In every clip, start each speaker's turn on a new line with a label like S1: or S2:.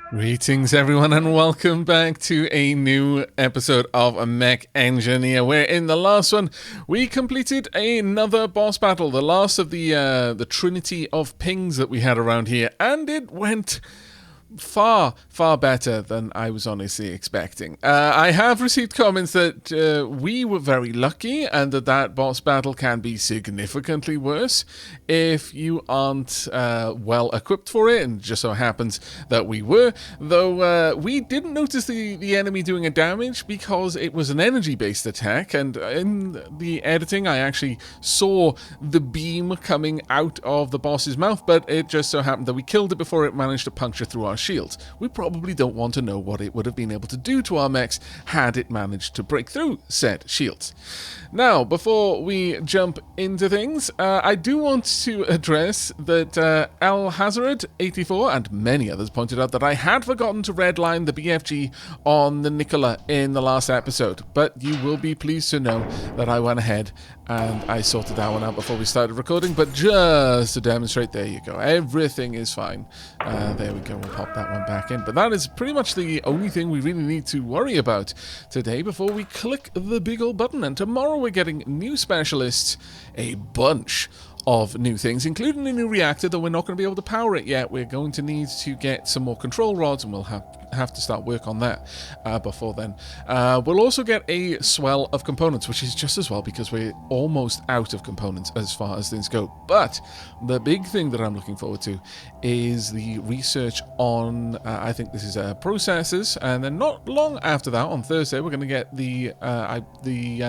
S1: Greetings, everyone, and welcome back to a new episode of a Mech Engineer, where in the last one, we completed another boss battle, the last of the trinity of pings that we had around here, and it went far better than I was honestly expecting. I have received comments that we were very lucky and that boss battle can be significantly worse if you aren't well equipped for it, and just so happens that we were, though we didn't notice the enemy doing a damage because it was an energy-based attack, and in the editing I actually saw the beam coming out of the boss's mouth, but it just so happened that we killed it before it managed to puncture through our shields. We probably don't want to know what it would have been able to do to our mechs had it managed to break through said shields. Now, before we jump into things, I do want to address that Al Hazard 84 and many others pointed out that I had forgotten to redline the BFG on the Nicola in the last episode, but you will be pleased to know that I went ahead and I sorted that one out before we started recording, but just to demonstrate, there you go, everything is fine. There we go, we'll pop that one back in, but that is pretty much the only thing we really need to worry about today before we click the big old button. And tomorrow we're getting new specialists, a bunch of new things, including a new reactor, though we're not going to be able to power it yet. We're going to need to get some more control rods, and we'll have to start work on that before then. We'll also get a swell of components, which is just as well because we're almost out of components as far as things go. But the big thing that I'm looking forward to is the research on, I think this is processors, and then not long after that, on Thursday, we're going to get the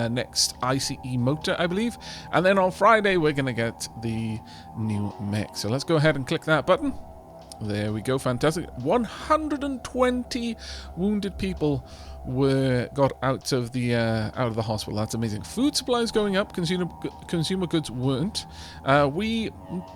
S1: next ICE motor, I believe, and then on Friday we're going to get the new mech. So let's go ahead and click that button. There we go, fantastic. 120 wounded people got out of the hospital. That's amazing. Food supplies going up, consumer goods weren't. We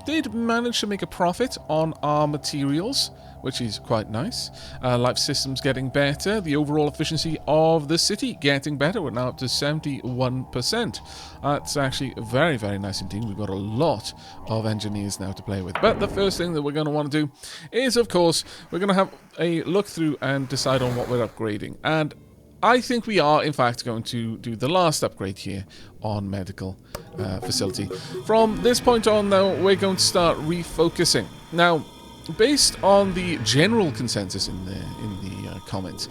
S1: did manage to make a profit on our materials, which is quite nice. Life systems getting better. The overall efficiency of the city getting better. We're now up to 71%. That's actually very, very nice indeed. We've got a lot of engineers now to play with. But the first thing that we're going to want to do is, of course, we're going to have a look through and decide on what we're upgrading. And I think we are, in fact, going to do the last upgrade here on medical facility. From this point on, though, we're going to start refocusing. Now, based on the general consensus in the comments,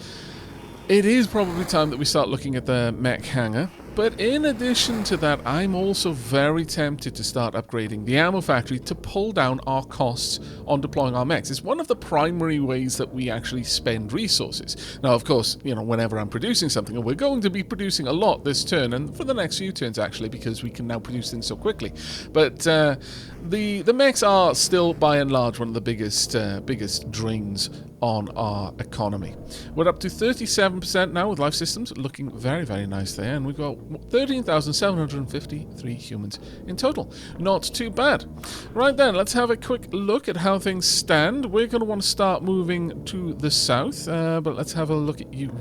S1: it is probably time that we start looking at the mech hangar. But in addition to that, I'm also very tempted to start upgrading the ammo factory to pull down our costs on deploying our mechs. It's one of the primary ways that we actually spend resources. Now, of course, you know, whenever I'm producing something, and we're going to be producing a lot this turn, and for the next few turns actually, because we can now produce things so quickly. But the mechs are still, by and large, one of the biggest drains on our economy. We're up to 37% now with life systems, looking very, very nice there, and we've got 13,753 humans in total. Not too bad. Right then, let's have a quick look at how things stand. We're going to want to start moving to the south, but let's have a look at you.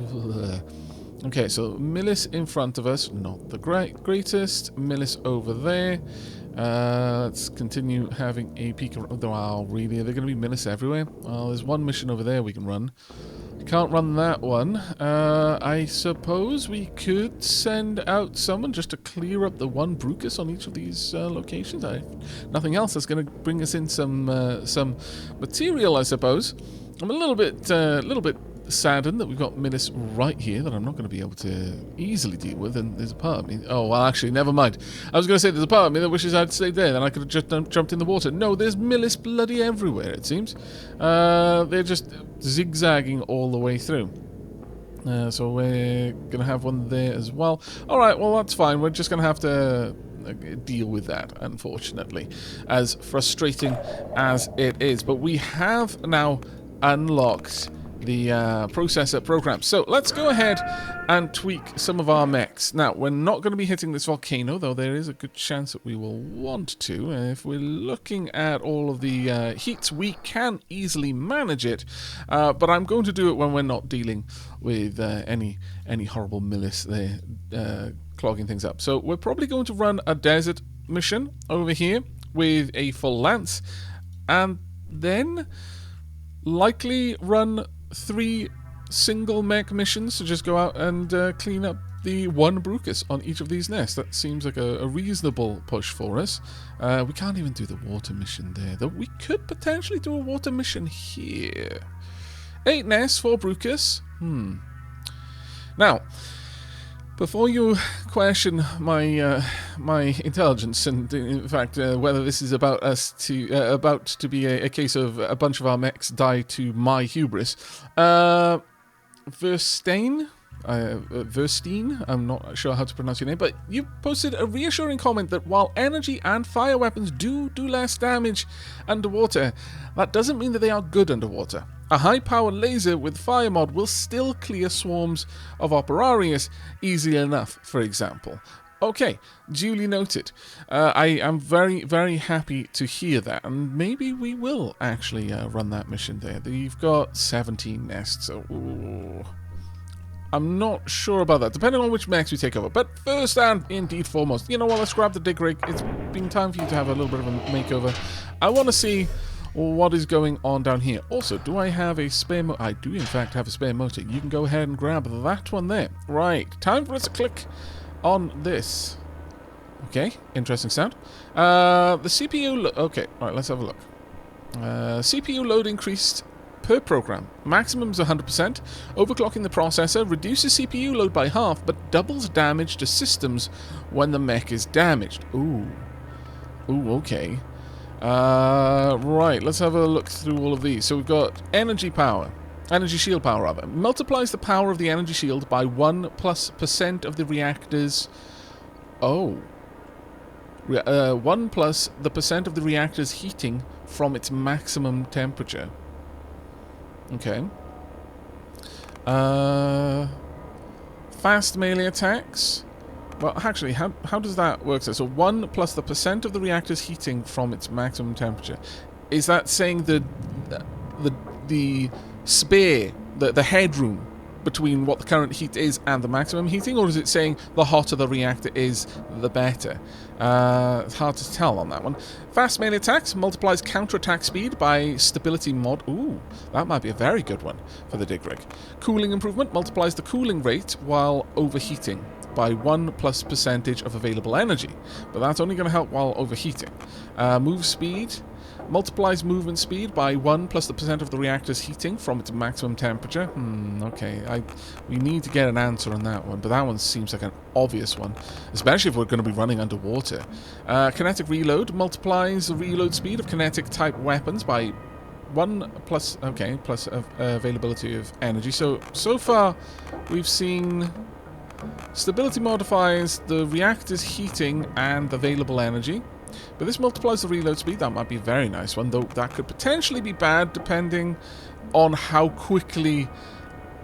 S1: Okay, so Millis in front of us, not the greatest. Millis over there. Let's continue having a peek around. Wow, really? Are there going to be Millis everywhere? Well, there's one mission over there we can run. Can't run that one. I suppose we could send out someone just to clear up the one Brucus on each of these locations. Nothing else that's going to bring us in some material, I suppose. I'm a little bit saddened that we've got Minis right here that I'm not going to be able to easily deal with, and there's a part of me... Oh, well, actually, never mind. I was going to say there's a part of me that wishes I'd stayed there, then I could have just jumped in the water. No, there's Millis bloody everywhere, it seems. They're just zigzagging all the way through. So we're going to have one there as well. Alright, well, that's fine. We're just going to have to deal with that, unfortunately, as frustrating as it is. But we have now unlocked the processor program. So let's go ahead and tweak some of our mechs. Now, we're not going to be hitting this volcano, though there is a good chance that we will want to. If we're looking at all of the heats, we can easily manage it, but I'm going to do it when we're not dealing with any horrible Millis there clogging things up. So we're probably going to run a desert mission over here with a full lance, and then likely run 3 single mech missions to just go out and clean up the 1 Brucus on each of these nests. That seems like a reasonable push for us. We can't even do the water mission there, though we could potentially do a water mission here. 8 nests, 4 Brucus. Now, before you question my my intelligence, and in fact whether this is about us to about to be a case of a bunch of our mechs die to my hubris, Verstein, I'm not sure how to pronounce your name, but you posted a reassuring comment that while energy and fire weapons do less damage underwater, that doesn't mean that they are good underwater. A high-powered laser with fire mod will still clear swarms of Operarius easily enough, for example. Okay, duly noted. I am very, very happy to hear that, and maybe we will actually run that mission there. You've got 17 nests, so ooh, I'm not sure about that, depending on which mechs we take over. But first and indeed foremost, you know what, let's grab the dig rig. It's been time for you to have a little bit of a makeover. I want to see what is going on down here. Also, do I have a spare motor? I do in fact have a spare motor. You can go ahead and grab that one there. Right, time for us to click on this. Okay, interesting sound. The CPU... okay, right, let's have a look. CPU load increased per program. Maximum is 100%. Overclocking the processor reduces CPU load by half, but doubles damage to systems when the mech is damaged. Ooh. Ooh, okay. Right, let's have a look through all of these. So we've got energy power. Energy shield power, rather. Multiplies the power of the energy shield by 1+% of the reactor's... oh. 1 plus the percent of the reactor's heating from its maximum temperature. Okay. Fast melee attacks. Well, actually, how does that work? So 1 plus the percent of the reactor's heating from its maximum temperature. Is that saying the spare, the headroom between what the current heat is and the maximum heating, or is it saying the hotter the reactor is, the better? It's hard to tell on that one. Fast melee attacks multiplies counterattack speed by stability mod. Ooh, that might be a very good one for the dig rig. Cooling improvement multiplies the cooling rate while overheating by 1+% of available energy, but that's only going to help while overheating. Move speed multiplies movement speed by 1 plus the percent of the reactor's heating from its maximum temperature. Okay, we need to get an answer on that one, but that one seems like an obvious one, especially if we're going to be running underwater. Kinetic reload multiplies the reload speed of kinetic type weapons by 1 plus, okay, plus availability of energy. So far we've seen stability modifies the reactor's heating and available energy. But this multiplies the reload speed. That might be a very nice one, though that could potentially be bad depending on how quickly,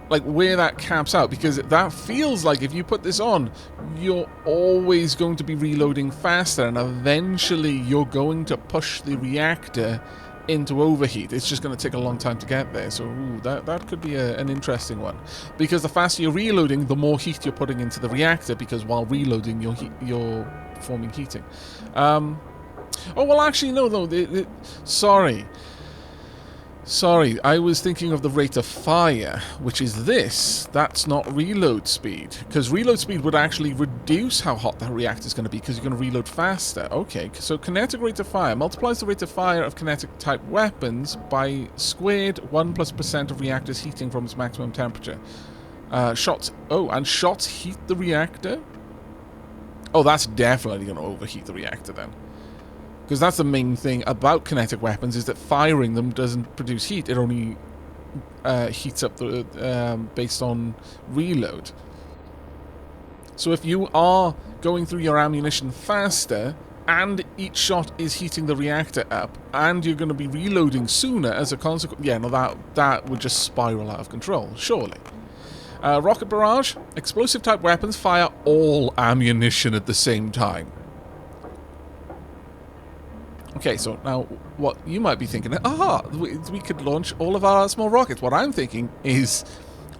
S1: like where that caps out, because that feels like if you put this on, you're always going to be reloading faster, and eventually you're going to push the reactor into overheat. It's just going to take a long time to get there. So ooh, that could be an interesting one, because the faster you're reloading, the more heat you're putting into the reactor, because while reloading you're forming heating. Oh well, actually no, sorry, I was thinking of the rate of fire, which is this. That's not reload speed, because reload speed would actually reduce how hot the reactor is going to be, because you're going to reload faster. Okay, so kinetic rate of fire multiplies the rate of fire of kinetic type weapons by squared 1+% of reactor's heating from its maximum temperature. Shots heat the reactor. Oh, that's definitely going to overheat the reactor then. Because that's the main thing about kinetic weapons, is that firing them doesn't produce heat. It only heats up the based on reload. So if you are going through your ammunition faster, and each shot is heating the reactor up, and you're going to be reloading sooner as a consequence, yeah, no, that would just spiral out of control, surely. Rocket barrage. Explosive type weapons fire all ammunition at the same time. Okay, so now what you might be thinking, we could launch all of our small rockets. What I'm thinking is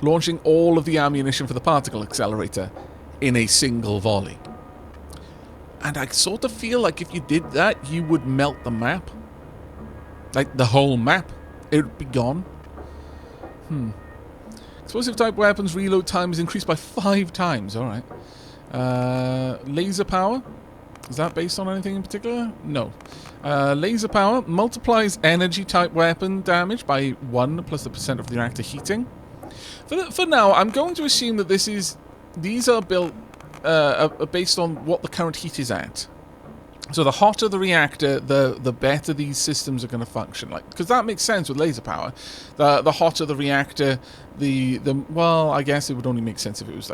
S1: launching all of the ammunition for the particle accelerator in a single volley. And I sort of feel like if you did that, you would melt the map. Like the whole map. It would be gone. Explosive type weapons reload time is increased by 5 times. Alright. Laser power. Is that based on anything in particular? No. Laser power multiplies energy type weapon damage by 1 plus the percent of the reactor heating. For now, I'm going to assume that these are built based on what the current heat is at. So the hotter the reactor, the better these systems are going to function. Because that makes sense with laser power. The hotter the reactor, well, I guess it would only make sense if it was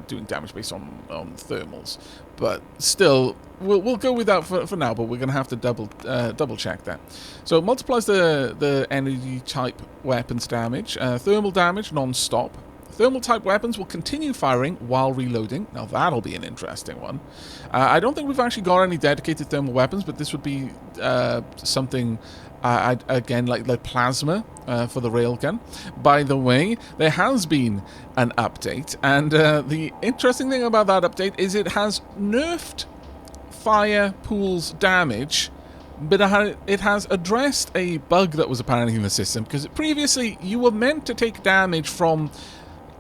S1: doing damage based on thermals. But still, we'll go with that for now. But we're going to have to double check that. So it multiplies the energy type weapons damage, thermal damage non-stop. Thermal type weapons will continue firing while reloading. Now that'll be an interesting one. I don't think we've actually got any dedicated thermal weapons, but this would be something, again, like plasma for the railgun. By the way, there has been an update, and the interesting thing about that update is it has nerfed fire pools damage, but it has addressed a bug that was apparently in the system, because previously you were meant to take damage from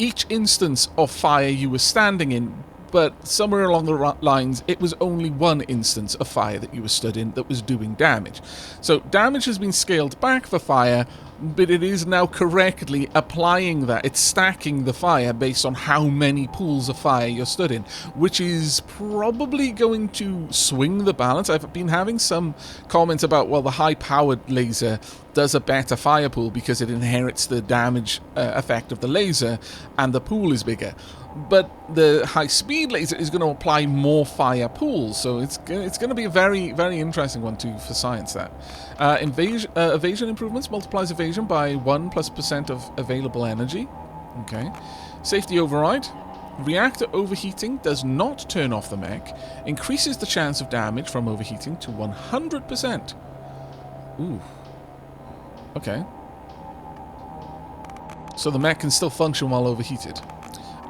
S1: each instance of fire you were standing in, but somewhere along the lines, it was only one instance of fire that you were stood in that was doing damage. So damage has been scaled back for fire, but it is now correctly applying that. It's stacking the fire based on how many pools of fire you're stood in, which is probably going to swing the balance. I've been having some comments about, well, the high-powered laser does a better fire pool because it inherits the damage effect of the laser, and the pool is bigger. But the high-speed laser is going to apply more fire pools, so it's going to be a very, very interesting one for science. That evasion improvements multiplies evasion by 1 plus % of available energy. Okay. Safety override. Reactor overheating does not turn off the mech. Increases the chance of damage from overheating to 100%. Ooh. Okay. So the mech can still function while overheated.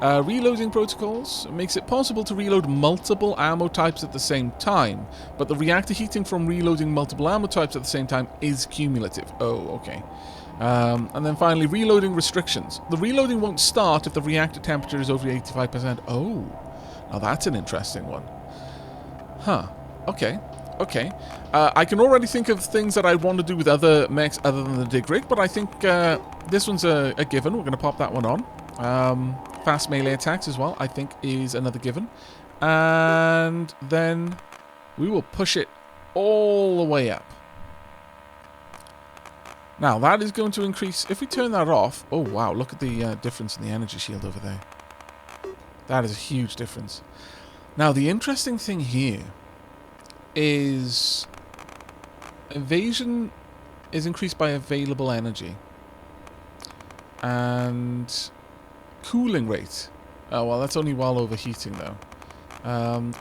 S1: Reloading protocols makes it possible to reload multiple ammo types at the same time, but the reactor heating from reloading multiple ammo types at the same time is cumulative. Oh, okay. And then finally, reloading restrictions. The reloading won't start if the reactor temperature is over 85%. Oh, now that's an interesting one. Huh. Okay. Okay. I can already think of things that I want to do with other mechs other than the dig rig, but I think this one's a given. We're going to pop that one on. Fast melee attacks as well, I think, is another given. And then we will push it all the way up. Now, that is going to increase... If we turn that off... Oh, wow, look at the difference in the energy shield over there. That is a huge difference. Now, the interesting thing here is... Evasion is increased by available energy. And... Cooling rate. Oh, well, that's only while overheating, though.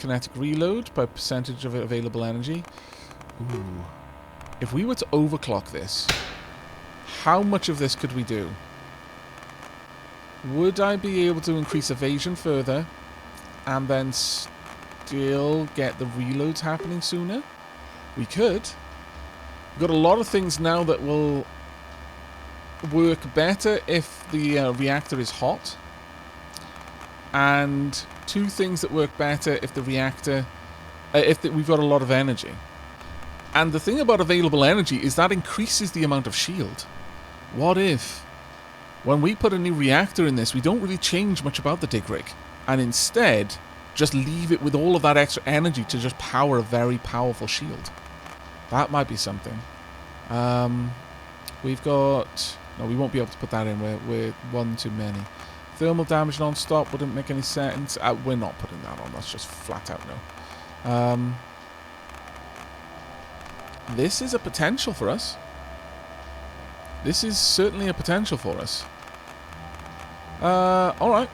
S1: Kinetic reload by percentage of available energy. Ooh. If we were to overclock this, how much of this could we do? Would I be able to increase evasion further and then still get the reloads happening sooner? We could. We've got a lot of things now that will work better if the reactor is hot, and 2 things that work better if the reactor we've got a lot of energy. And the thing about available energy is that increases the amount of shield. What if when we put a new reactor in this, we don't really change much about the dig rig, and instead just leave it with all of that extra energy to just power a very powerful shield? That might be something. We've got... No, we won't be able to put that in. We're one too many. Thermal damage non-stop wouldn't make any sense. We're not putting that on. That's just flat out no. This is a potential for us. This is certainly a potential for us. Alright.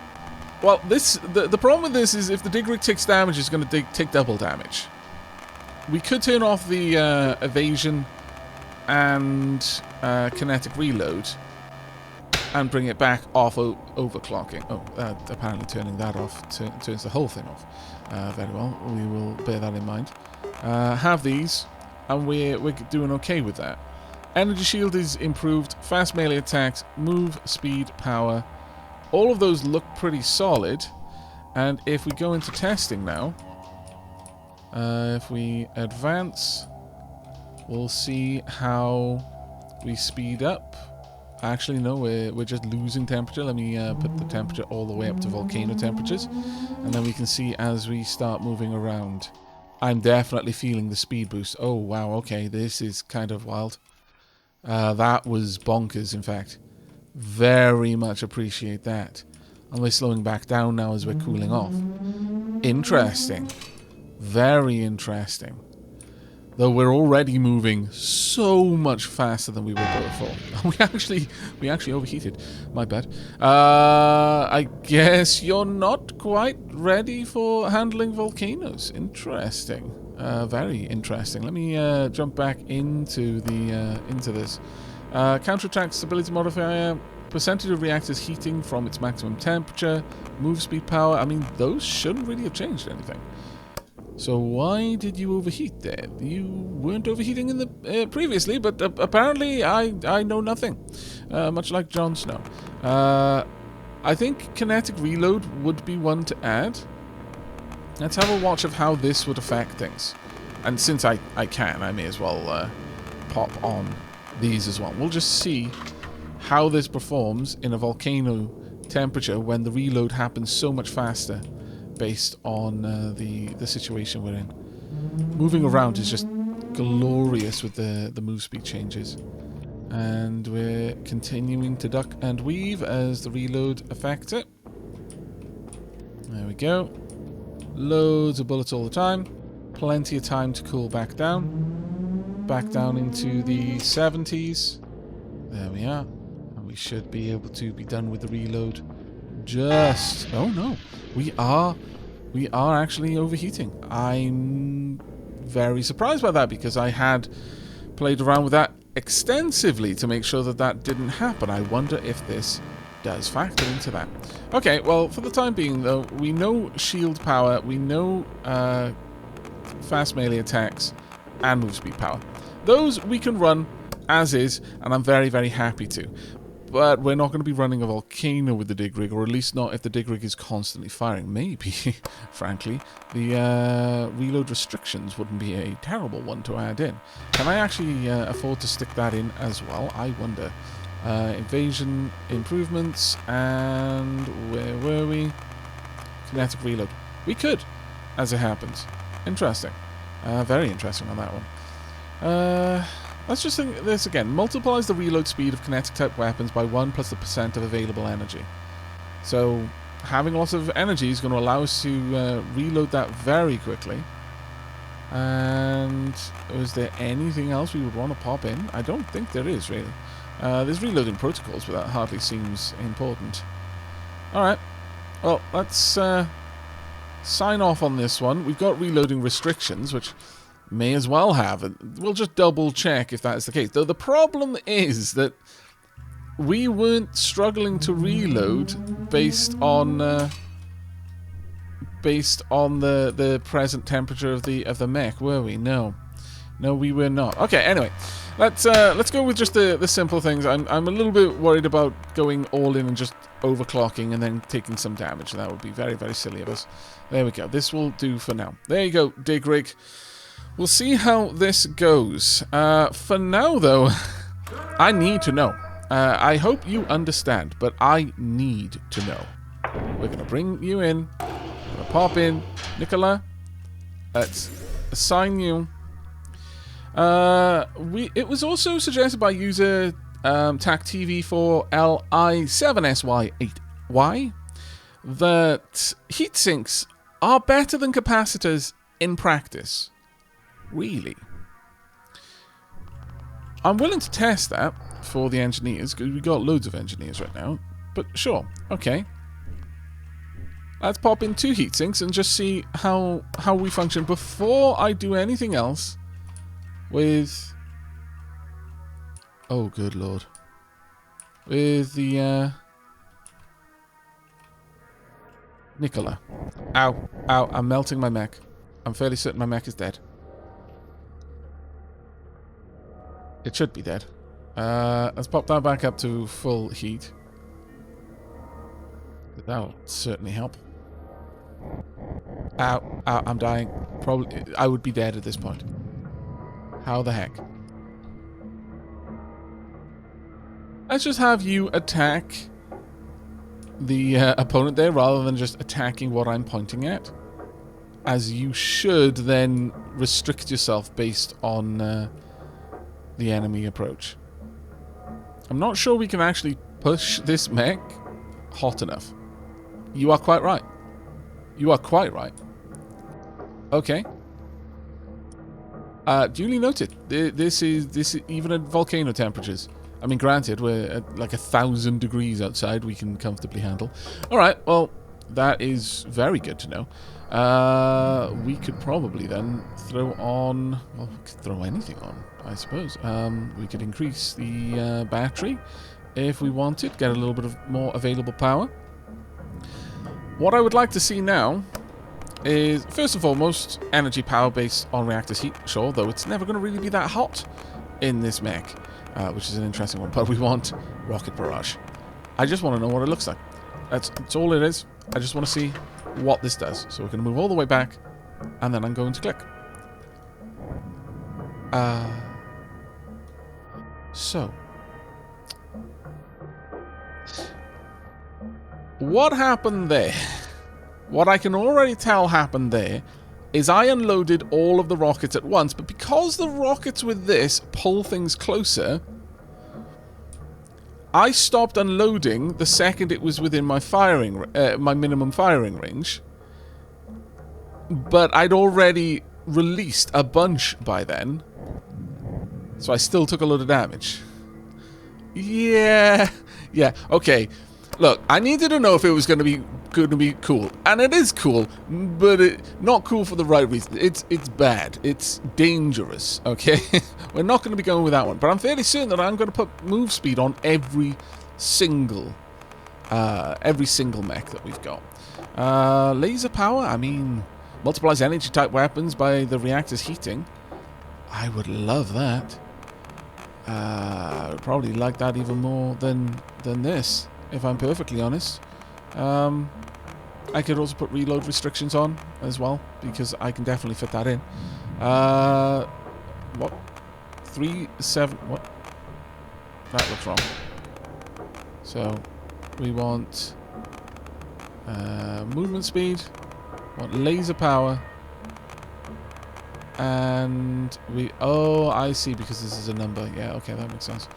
S1: Well, the problem with this is if the dig rig takes damage, it's going to take double damage. We could turn off the evasion and kinetic reload and bring it back off overclocking. Oh, apparently turning that off turns the whole thing off. Very well, we will bear that in mind. Have these, and we're doing okay with that. Energy shield is improved, fast melee attacks, move, speed, power. All of those look pretty solid. And if we go into testing now, if we advance, we'll see how we speed up. Actually, no, we're just losing temperature. Let me put the temperature all the way up to volcano temperatures. And then we can see as we start moving around. I'm definitely feeling the speed boost. Oh, wow, okay, this is kind of wild. That was bonkers, in fact. Very much appreciate that. And we're slowing back down now as we're cooling off. Interesting. Very interesting. Though we're already moving so much faster than we were before. We actually overheated. My bad. I guess you're not quite ready for handling volcanoes. Interesting. Very interesting. Let me jump back into this. Counterattack stability modifier. Percentage of reactors heating from its maximum temperature. Move speed power. I mean, those shouldn't really have changed anything. So why did you overheat there? You weren't overheating in the previously, but apparently I know nothing. Much like Jon Snow. I think kinetic reload would be one to add. Let's have a watch of how this would affect things. And since I can, I may as well pop on these as well. We'll just see how this performs in a volcano temperature when the reload happens so much faster. Based on the situation we're in. Moving around is just glorious with the move speed changes. And we're continuing to duck and weave as the reload affects it. There we go. Loads of bullets all the time. Plenty of time to cool back down. Back down into the 70s. There we are. And we should be able to be done with the reload. Just... Oh no. We are actually overheating. I'm very surprised by that because I had played around with that extensively to make sure that that didn't happen. I wonder if this does factor into that. Okay, well, for the time being, though, we know shield power, we know fast melee attacks, and move speed power. Those we can run as is, and I'm very, very happy to. But we're not going to be running a volcano with the dig rig, or at least not if the dig rig is constantly firing. Maybe, frankly, the reload restrictions wouldn't be a terrible one to add in. Can I actually afford to stick that in as well? I wonder. Invasion improvements, and where were we? Kinetic reload. We could, as it happens. Interesting. Very interesting on that one. Let's just think this again. Multiplies the reload speed of kinetic type weapons by 1 plus the % of available energy. So having lots of energy is going to allow us to reload that very quickly. And is there anything else we would want to pop in? I don't think there is, really. There's reloading protocols, but that hardly seems important. Alright. Well, let's sign off on this one. We've got reloading restrictions, which... may as well have. We'll just double check if that is the case. Though the problem is that we weren't struggling to reload based on the present temperature of the mech, were we? No, we were not. Okay, anyway, let's go with just the simple things. I'm a little bit worried about going all in and just overclocking and then taking some damage. That would be very, very silly of us. There we go. This will do for now. There you go, dig rig. We'll see how this goes. For now, though, I need to know. I hope you understand, but I need to know. We're going to bring you in. We're going to pop in. Nicola, let's assign you. It was also suggested by user TACTV4LI7SY8Y that heatsinks are better than capacitors in practice. Really? I'm willing to test that for the engineers, because we've got loads of engineers right now. But sure, okay. Let's pop in 2 heatsinks and just see how we function before I do anything else with... oh, good lord. With the, Nicola. Ow, I'm melting my mech. I'm fairly certain my mech is dead. It should be dead. Let's pop that back up to full heat. That'll certainly help. Ow, ow, I'm dying. Probably, I would be dead at this point. How the heck? Let's just have you attack the opponent there rather than just attacking what I'm pointing at. As you should then restrict yourself based on the enemy approach. I'm not sure we can actually push this mech hot enough. You are quite right. You are quite right. Okay. Duly noted. This is even at volcano temperatures. I mean, granted, we're at like 1,000 degrees outside. We can comfortably handle. All right. Well, that is very good to know. We could probably then throw on. Well, we could throw anything on, I suppose. We could increase the battery if we wanted. Get a little bit of more available power. What I would like to see now is, first and foremost, energy power based on reactor's heat. Sure, though it's never going to really be that hot in this mech, which is an interesting one. But we want rocket barrage. I just want to know what it looks like. That's all it is. I just want to see what this does. So we're going to move all the way back, and then I'm going to click. So. What happened there? What I can already tell happened there is I unloaded all of the rockets at once, but because the rockets with this pull things closer, I stopped unloading the second it was within my my minimum firing range. But I'd already released a bunch by then, so I still took a load of damage. Yeah, okay. Look, I needed to know if it was going to be cool, and it is cool, but not cool for the right reason. It's bad. It's dangerous. Okay, we're not going to be going with that one. But I'm fairly certain that I'm going to put move speed on every single mech that we've got. Laser power. I mean, multiplies energy type weapons by the reactor's heating. I would love that. I would probably like that even more than this, if I'm perfectly honest. I could also put reload restrictions on as well, because I can definitely fit that in. What? 3, 7, what? That looks wrong. So, we want movement speed, want laser power, and oh, I see, because this is a number. Yeah, okay, that makes sense.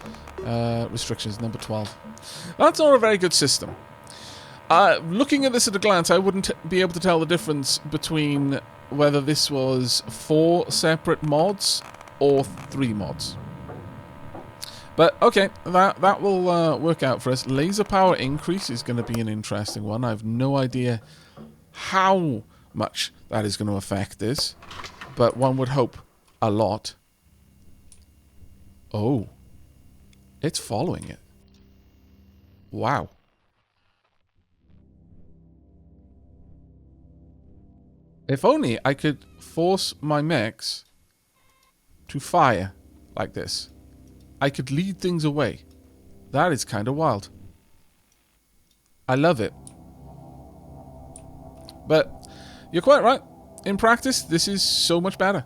S1: Restrictions, number 12. That's not a very good system. Looking at this at a glance, I wouldn't be able to tell the difference between whether this was 4 separate mods or 3 mods. But, okay, that will work out for us. Laser power increase is going to be an interesting one. I have no idea how much that is going to affect this, but one would hope a lot. Oh. It's following it. Wow. If only I could force my mechs to fire like this. I could lead things away. That is kind of wild. I love it. But you're quite right. In practice, this is so much better.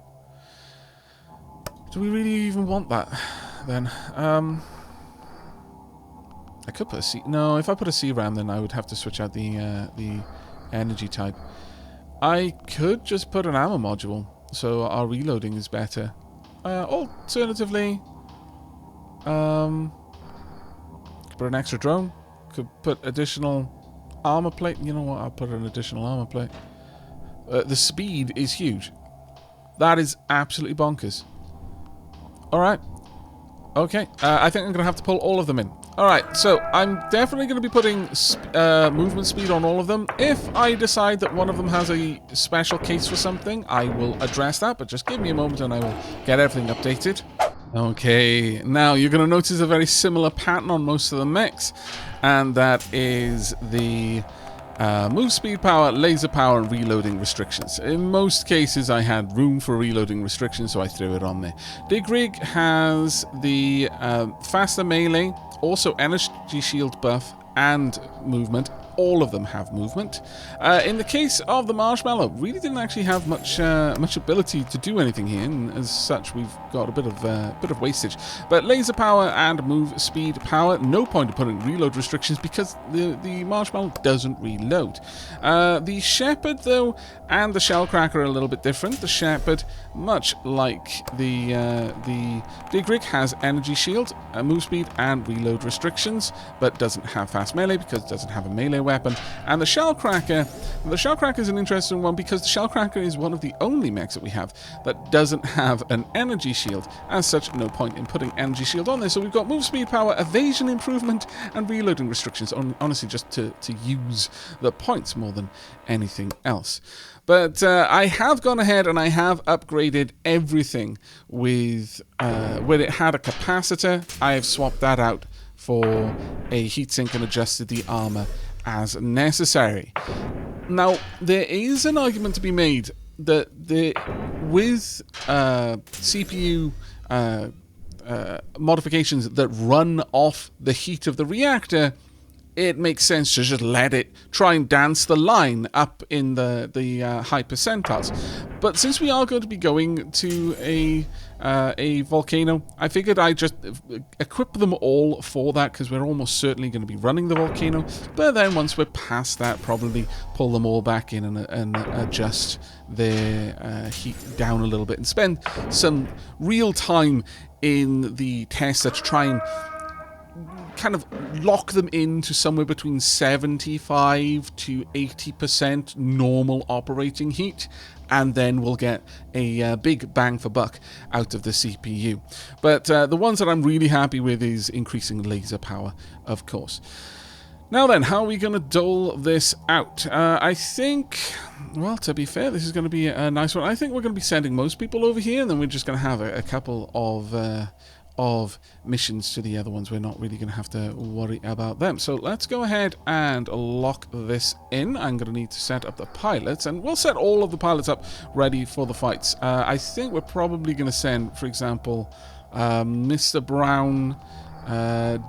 S1: Do we really even want that, then? I could put a C... No, if I put a C-RAM, then I would have to switch out the energy type. I could just put an ammo module, so our reloading is better. Alternatively, could put an extra drone. Could put additional armor plate. You know what? I'll put an additional armor plate. The speed is huge. That is absolutely bonkers. Alright. Okay. I think I'm going to have to pull all of them in. Alright, so I'm definitely going to be putting movement speed on all of them. If I decide that one of them has a special case for something, I will address that, but just give me a moment and I will get everything updated. Okay, now you're going to notice a very similar pattern on most of the mechs, and that is the move speed power, laser power, and reloading restrictions. In most cases, I had room for reloading restrictions, so I threw it on there. Dig Rig has the faster melee, also energy shield buff, and movement. All of them have movement. In the case of the Marshmallow, really didn't actually have much ability to do anything here, and as such, we've got a bit of wastage. But laser power and move speed power, no point in putting reload restrictions because the Marshmallow doesn't reload. The Shepherd, though, and the Shellcracker are a little bit different. The Shepherd, much like the Dig Rig, has energy shield, move speed, and reload restrictions, but doesn't have fast melee because it doesn't have a melee weapon. And the Shellcracker is an interesting one because the Shellcracker is one of the only mechs that we have that doesn't have an energy shield. As such, no point in putting energy shield on there. So we've got move speed power, evasion improvement, and reloading restrictions, honestly just to use the points more than anything else. But I have gone ahead and I have upgraded everything with where it had a capacitor. I have swapped that out for a heatsink and adjusted the armor as necessary. Now, there is an argument to be made that with CPU modifications that run off the heat of the reactor, it makes sense to just let it try and dance the line up in the high percentiles. But since we are going to be going to a volcano, I figured I'd just equip them all for that because we're almost certainly going to be running the volcano. But then once we're past that, probably pull them all back in and adjust their heat down a little bit and spend some real time in the tester to try and kind of lock them into somewhere between 75 to 80% normal operating heat, and then we'll get a big bang for buck out of the CPU. But the ones that I'm really happy with is increasing laser power, of course. Now then, how are we going to dole this out? I think, well, to be fair, this is going to be a nice one. I think we're going to be sending most people over here, and then we're just going to have a couple of missions to the other ones. We're not really going to have to worry about them. So let's go ahead and lock this in. I'm going to need to set up the pilots, and we'll set all of the pilots up ready for the fights. I think we're probably going to send, for example, Mr. Brown,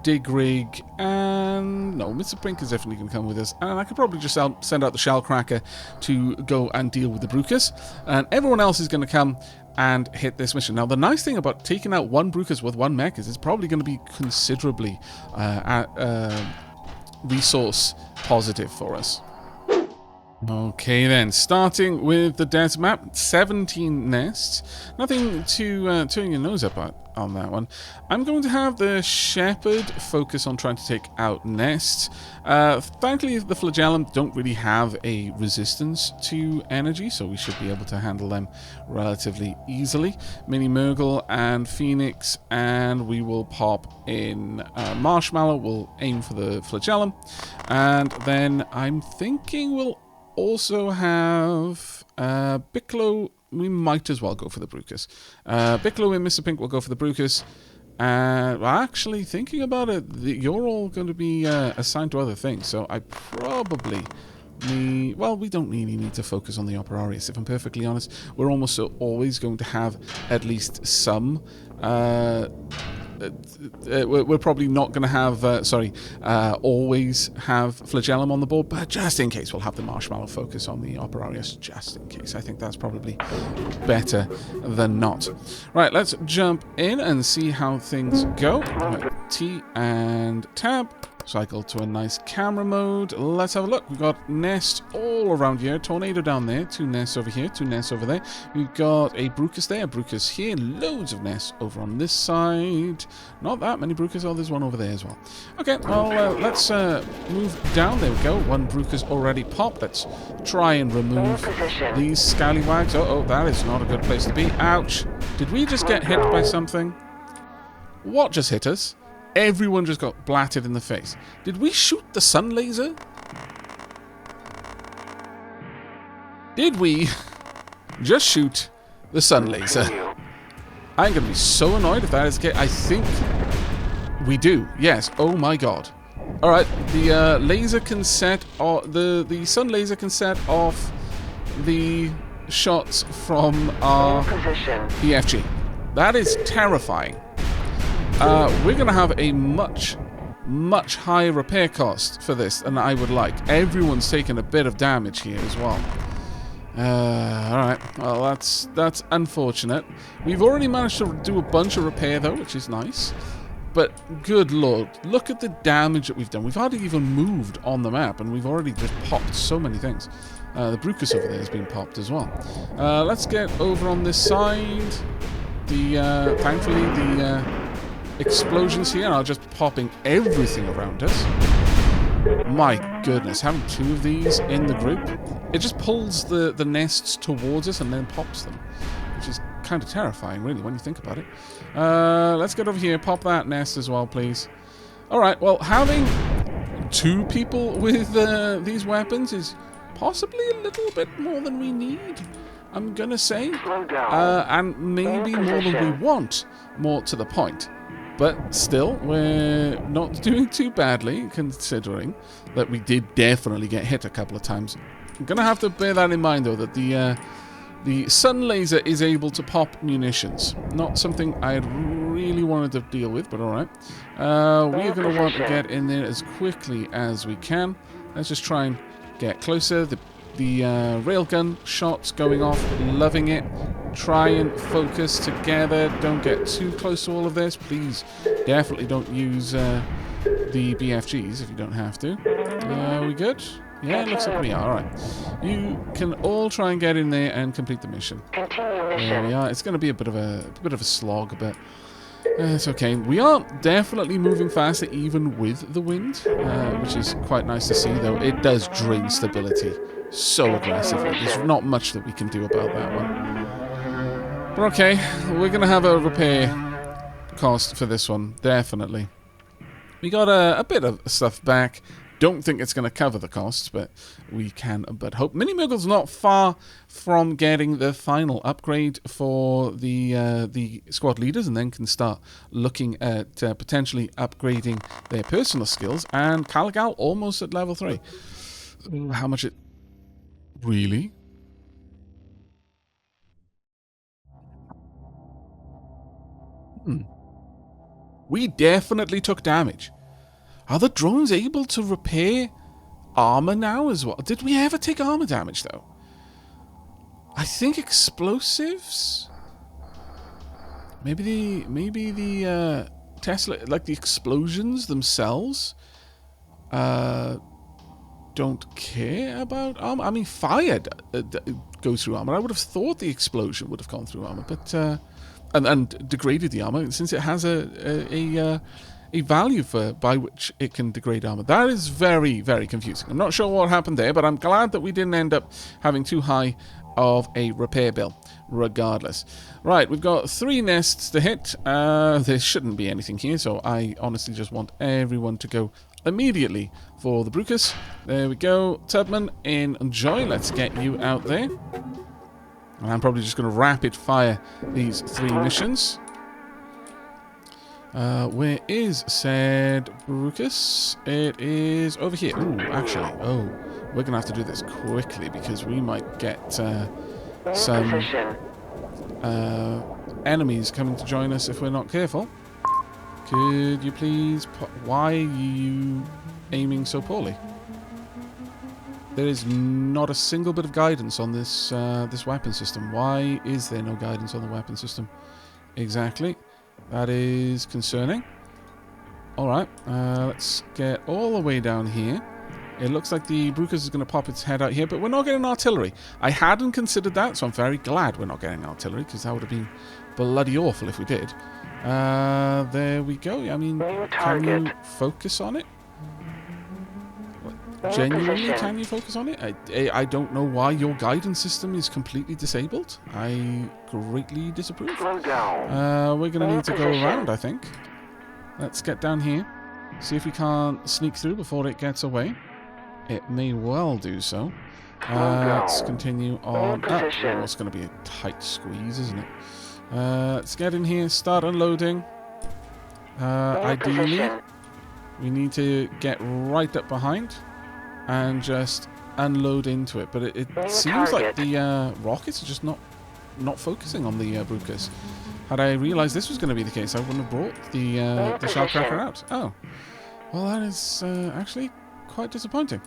S1: Dig Rig, and no, Mr. Brink is definitely going to come with us, and I could probably just send out the Shellcracker to go and deal with the Brucus, and everyone else is going to come and hit this mission. Now, the nice thing about taking out one Brucus with one mech is it's probably going to be considerably resource positive for us. Okay then, starting with the desert map, 17 nests. Nothing to turn your nose up at on that one. I'm going to have the Shepherd focus on trying to take out nests. Thankfully, the Flagellum don't really have a resistance to energy, so we should be able to handle them relatively easily. Mini Murgle and Phoenix, and we will pop in Marshmallow. We'll aim for the Flagellum, and then I'm thinking we'll also have Bicklow. We might as well go for the Brucus. Bicklow and Mr. Pink will go for the Brucus. Well, actually, thinking about it, you're all going to be assigned to other things, so I probably need... Well, we don't really need to focus on the Operarius, if I'm perfectly honest. We're almost always going to have at least some... we're probably not going to have, always have Flagellum on the board, but just in case, we'll have the Marshmallow focus on the Operarius, just in case. I think that's probably better than not. Right, let's jump in and see how things go. Right, T and Tab. Cycle to a nice camera mode. Let's have a look. We've got nests all around here. Tornado down there. 2 nests over here. 2 nests over there. We've got a Brucus there. A Brucus here. Loads of nests over on this side. Not that many Brucus. Oh, there's one over there as well. Okay, well, let's move down. There we go. 1 Brucus already popped. Let's try and remove these scallywags. Uh-oh, that is not a good place to be. Ouch. Did we just get hit by something? What just hit us? Everyone just got blatted in the face. Did we shoot the sun laser? Did we just shoot the sun laser? I'm going to be so annoyed if that is the case. I think we do. Yes. Oh my god. All right, the laser can set the sun laser can set off the shots from our BFG. That is terrifying. We're going to have a much higher repair cost for this than I would like. Everyone's taken a bit of damage here as well. Alright, well that's unfortunate. We've already managed to do a bunch of repair though, which is nice. But good lord, look at the damage that we've done. We've hardly even moved on the map and we've already just popped so many things. The Brucus over there has been popped as well. Let's get over on this side. Thankfully the explosions here are just popping everything around us. My goodness, having two of these in the group, it just pulls the nests towards us and then pops them, which is kind of terrifying, really, when you think about it. Let's get over here, pop that nest as well, please. Alright, well, having two people with these weapons is possibly a little bit more than we need, I'm gonna say. And maybe more than we want, more to the point. But still, we're not doing too badly, considering that we did definitely get hit a couple of times. I'm going to have to bear that in mind, though, that the sun laser is able to pop munitions. Not something I really wanted to deal with, but alright. We're going to want to get in there as quickly as we can. Let's just try and get closer. The railgun shots going off, loving it. Try and focus together. Don't get too close to all of this. Please, definitely don't use the BFGs if you don't have to. Are we good? Yeah, looks like we are. Alright. You can all try and get in there and complete the mission. There we are. It's going to be a bit of a slog, but it's okay. We are definitely moving faster even with the wind, which is quite nice to see, though. It does drain stability so aggressively. There's not much that we can do about that one. But okay, we're going to have a repair cost for this one, definitely. We got a bit of stuff back. Don't think it's going to cover the costs, but we can but hope. Mini-Muggle's not far from getting the final upgrade for the squad leaders, and then can start looking at potentially upgrading their personal skills. And Caligal almost at level 3. How much it... Really? We definitely took damage. Are the drones able to repair armor now as well? Did we ever take armor damage, though? I think explosives? Maybe the Tesla, like the explosions themselves, don't care about armor. I mean, fire goes through armor. I would have thought the explosion would have gone through armor, but and degraded the armor, since it has a value by which it can degrade armor. That is very, very confusing. I'm not sure what happened there, but I'm glad that we didn't end up having too high of a repair bill, regardless. Right, we've got 3 nests to hit. There shouldn't be anything here, so I honestly just want everyone to go immediately for the Brucus. There we go. Tubman, enjoy. Let's get you out there. And I'm probably just going to rapid fire these 3 missions. Where is said Brucus? It is over here. Ooh, actually, we're going to have to do this quickly because we might get some enemies coming to join us if we're not careful. Could you please... Why are you aiming so poorly? There is not a single bit of guidance on this this weapon system. Why is there no guidance on the weapon system? Exactly. That is concerning. Alright, let's get all the way down here. It looks like the Brucus is going to pop its head out here, but we're not getting artillery. I hadn't considered that, so I'm very glad we're not getting artillery, because that would have been bloody awful if we did. There we go. I mean, can you focus on it? Genuinely, can you focus on it? I don't know why your guidance system is completely disabled. I greatly disapprove. We're going to need to go around, I think. Let's get down here. See if we can't sneak through before it gets away. It may well do so. Let's continue on up. Oh, it's going to be a tight squeeze, isn't it? Let's get in here, start unloading. Ideally, We need to get right up behind and just unload into it. But it seems like the rockets are just not focusing on the Brucus. Had I realized this was going to be the case, I wouldn't have brought the Shellcracker out. Oh. Well, that is actually quite disappointing.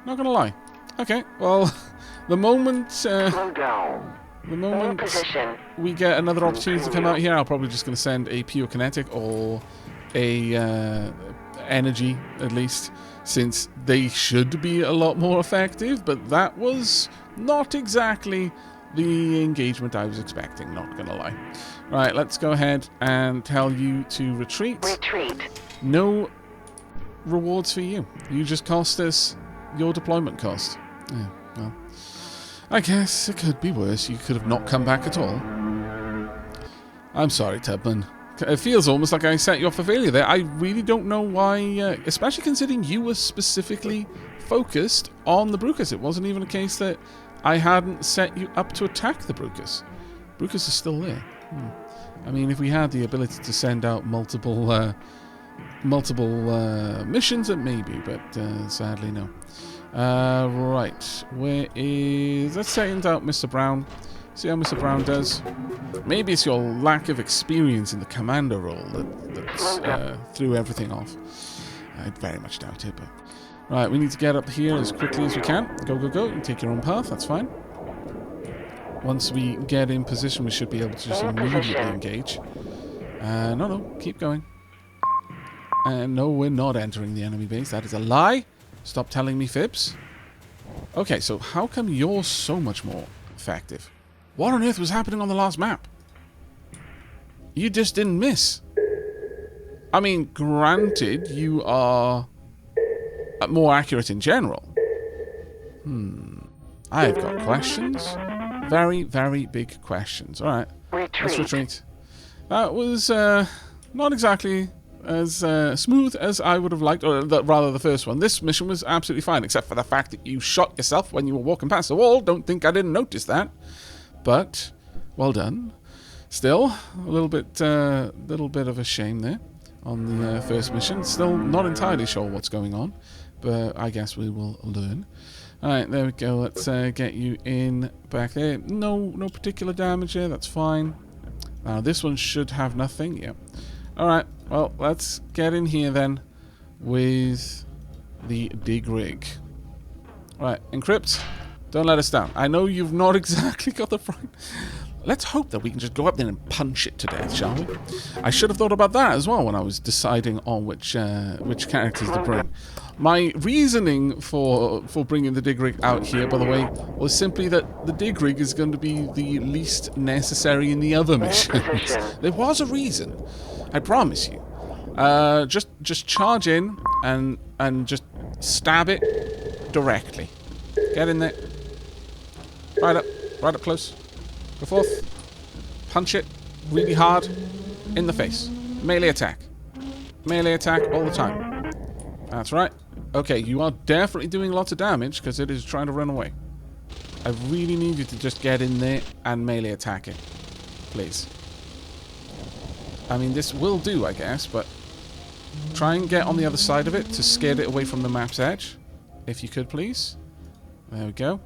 S1: Not going to lie. Okay, well, the moment we get another opportunity to come out here, I'm probably just going to send a pyrokinetic or a energy, at least, since they should be a lot more effective, but that was not exactly the engagement I was expecting, not going to lie. Right, let's go ahead and tell you to retreat. No rewards for you. You just cost us your deployment cost. Yeah, well, I guess it could be worse. You could have not come back at all. I'm sorry, Tubman. It feels almost like I set you up for failure there. I really don't know why, especially considering you were specifically focused on the Brucus. It wasn't even a case that I hadn't set you up to attack the Brucus. Brucus is still there. I mean, if we had the ability to send out multiple missions, it may be, but sadly no. Right, where is... Let's send out Mr. Brown. See how Mr. Brown does. Maybe it's your lack of experience in the commander role that threw everything off. I very much doubt it, but... Right, we need to get up here as quickly as we can. Go, go, go. You take your own path, that's fine. Once we get in position, we should be able to just immediately engage. No, keep going. No, we're not entering the enemy base. That is a lie. Stop telling me fibs. Okay, so how come you're so much more effective? What on earth was happening on the last map? You just didn't miss. I mean, granted, you are more accurate in general. I've got questions. Very, very big questions. Alright, let's retreat. That was not exactly as smooth as I would have liked, or rather the first one. This mission was absolutely fine, except for the fact that you shot yourself when you were walking past the wall. Don't think I didn't notice that. But, well done. Still, a little bit of a shame there on the first mission. Still not entirely sure what's going on, but I guess we will learn. Alright, there we go. Let's get you in back there. No particular damage there. That's fine. Now, this one should have nothing. Yep. Alright, well, let's get in here then with the dig rig. Right, encrypt. Don't let us down. I know you've not exactly got the front. Let's hope that we can just go up there and punch it to death, shall we? I should have thought about that as well when I was deciding on which characters to bring. My reasoning for bringing the dig rig out here, by the way, was simply that the dig rig is going to be the least necessary in the other missions. There was a reason. I promise you. Just charge in and just stab it directly. Get in there. Right up close. Go forth. Punch it really hard in the face. Melee attack. Melee attack all the time. That's right. Okay, you are definitely doing lots of damage because it is trying to run away. I really need you to just get in there and melee attack it. Please. I mean, this will do, I guess, but try and get on the other side of it to scare it away from the map's edge. If you could, please. There we go.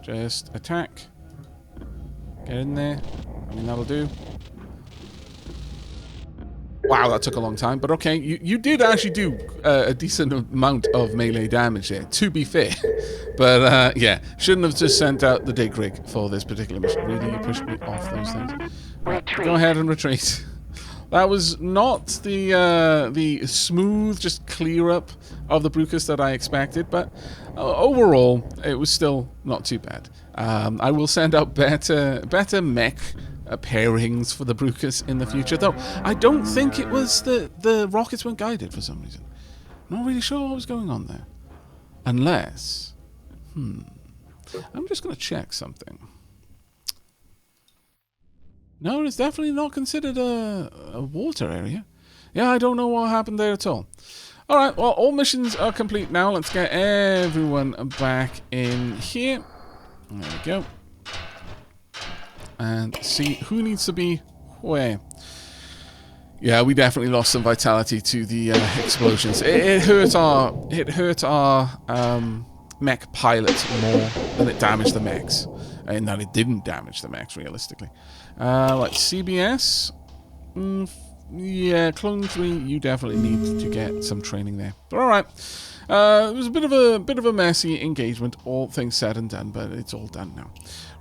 S1: Just attack. Get in there. I mean, that'll do. Wow, that took a long time. But okay, you did actually do a decent amount of melee damage there, to be fair. But yeah, shouldn't have just sent out the dig rig for this particular mission. Really, you pushed me off those things. Right, go ahead and retreat. That was not the smooth, just clear up of the Brucus that I expected, but overall, it was still not too bad. I will send out better mech pairings for the Brucus in the future, though I don't think it was the rockets weren't guided for some reason. I'm not really sure what was going on there. Unless... I'm just going to check something. No, it's definitely not considered a water area. Yeah, I don't know what happened there at all. Alright, well, all missions are complete now. Let's get everyone back in here. There we go. And see who needs to be where. Yeah, we definitely lost some vitality to the explosions. It hurt our mech pilot more than it damaged the mechs. And that it didn't damage the mechs, realistically. Like, CBS? Yeah, Clone 3, you definitely need to get some training there. But alright. It was a bit of a messy engagement, all things said and done, but it's all done now.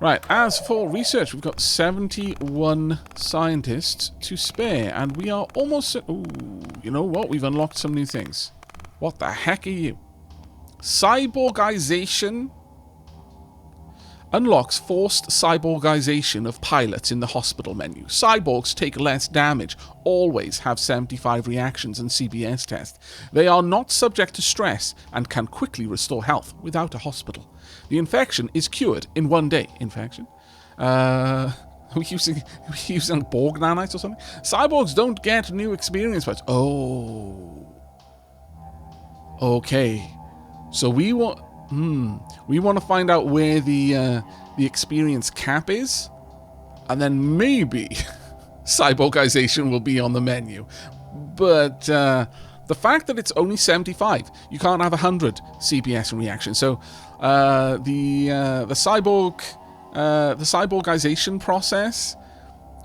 S1: Right, as for research, we've got 71 scientists to spare, and we are almost... Ooh, you know what? We've unlocked some new things. What the heck are you? Cyborgization unlocks forced cyborgization of pilots in the hospital menu. Cyborgs take less damage, always have 75 reactions and CBS test. They are not subject to stress and can quickly restore health without a hospital. The infection is cured in 1 day. Infection? Are we using Borg nanites or something? Cyborgs don't get new experience points. Oh. Okay. So we want to find out where the experience cap is, and then maybe cyborgization will be on the menu. But the fact that it's only 75, you can't have 100 CPS reactions. So the cyborgization process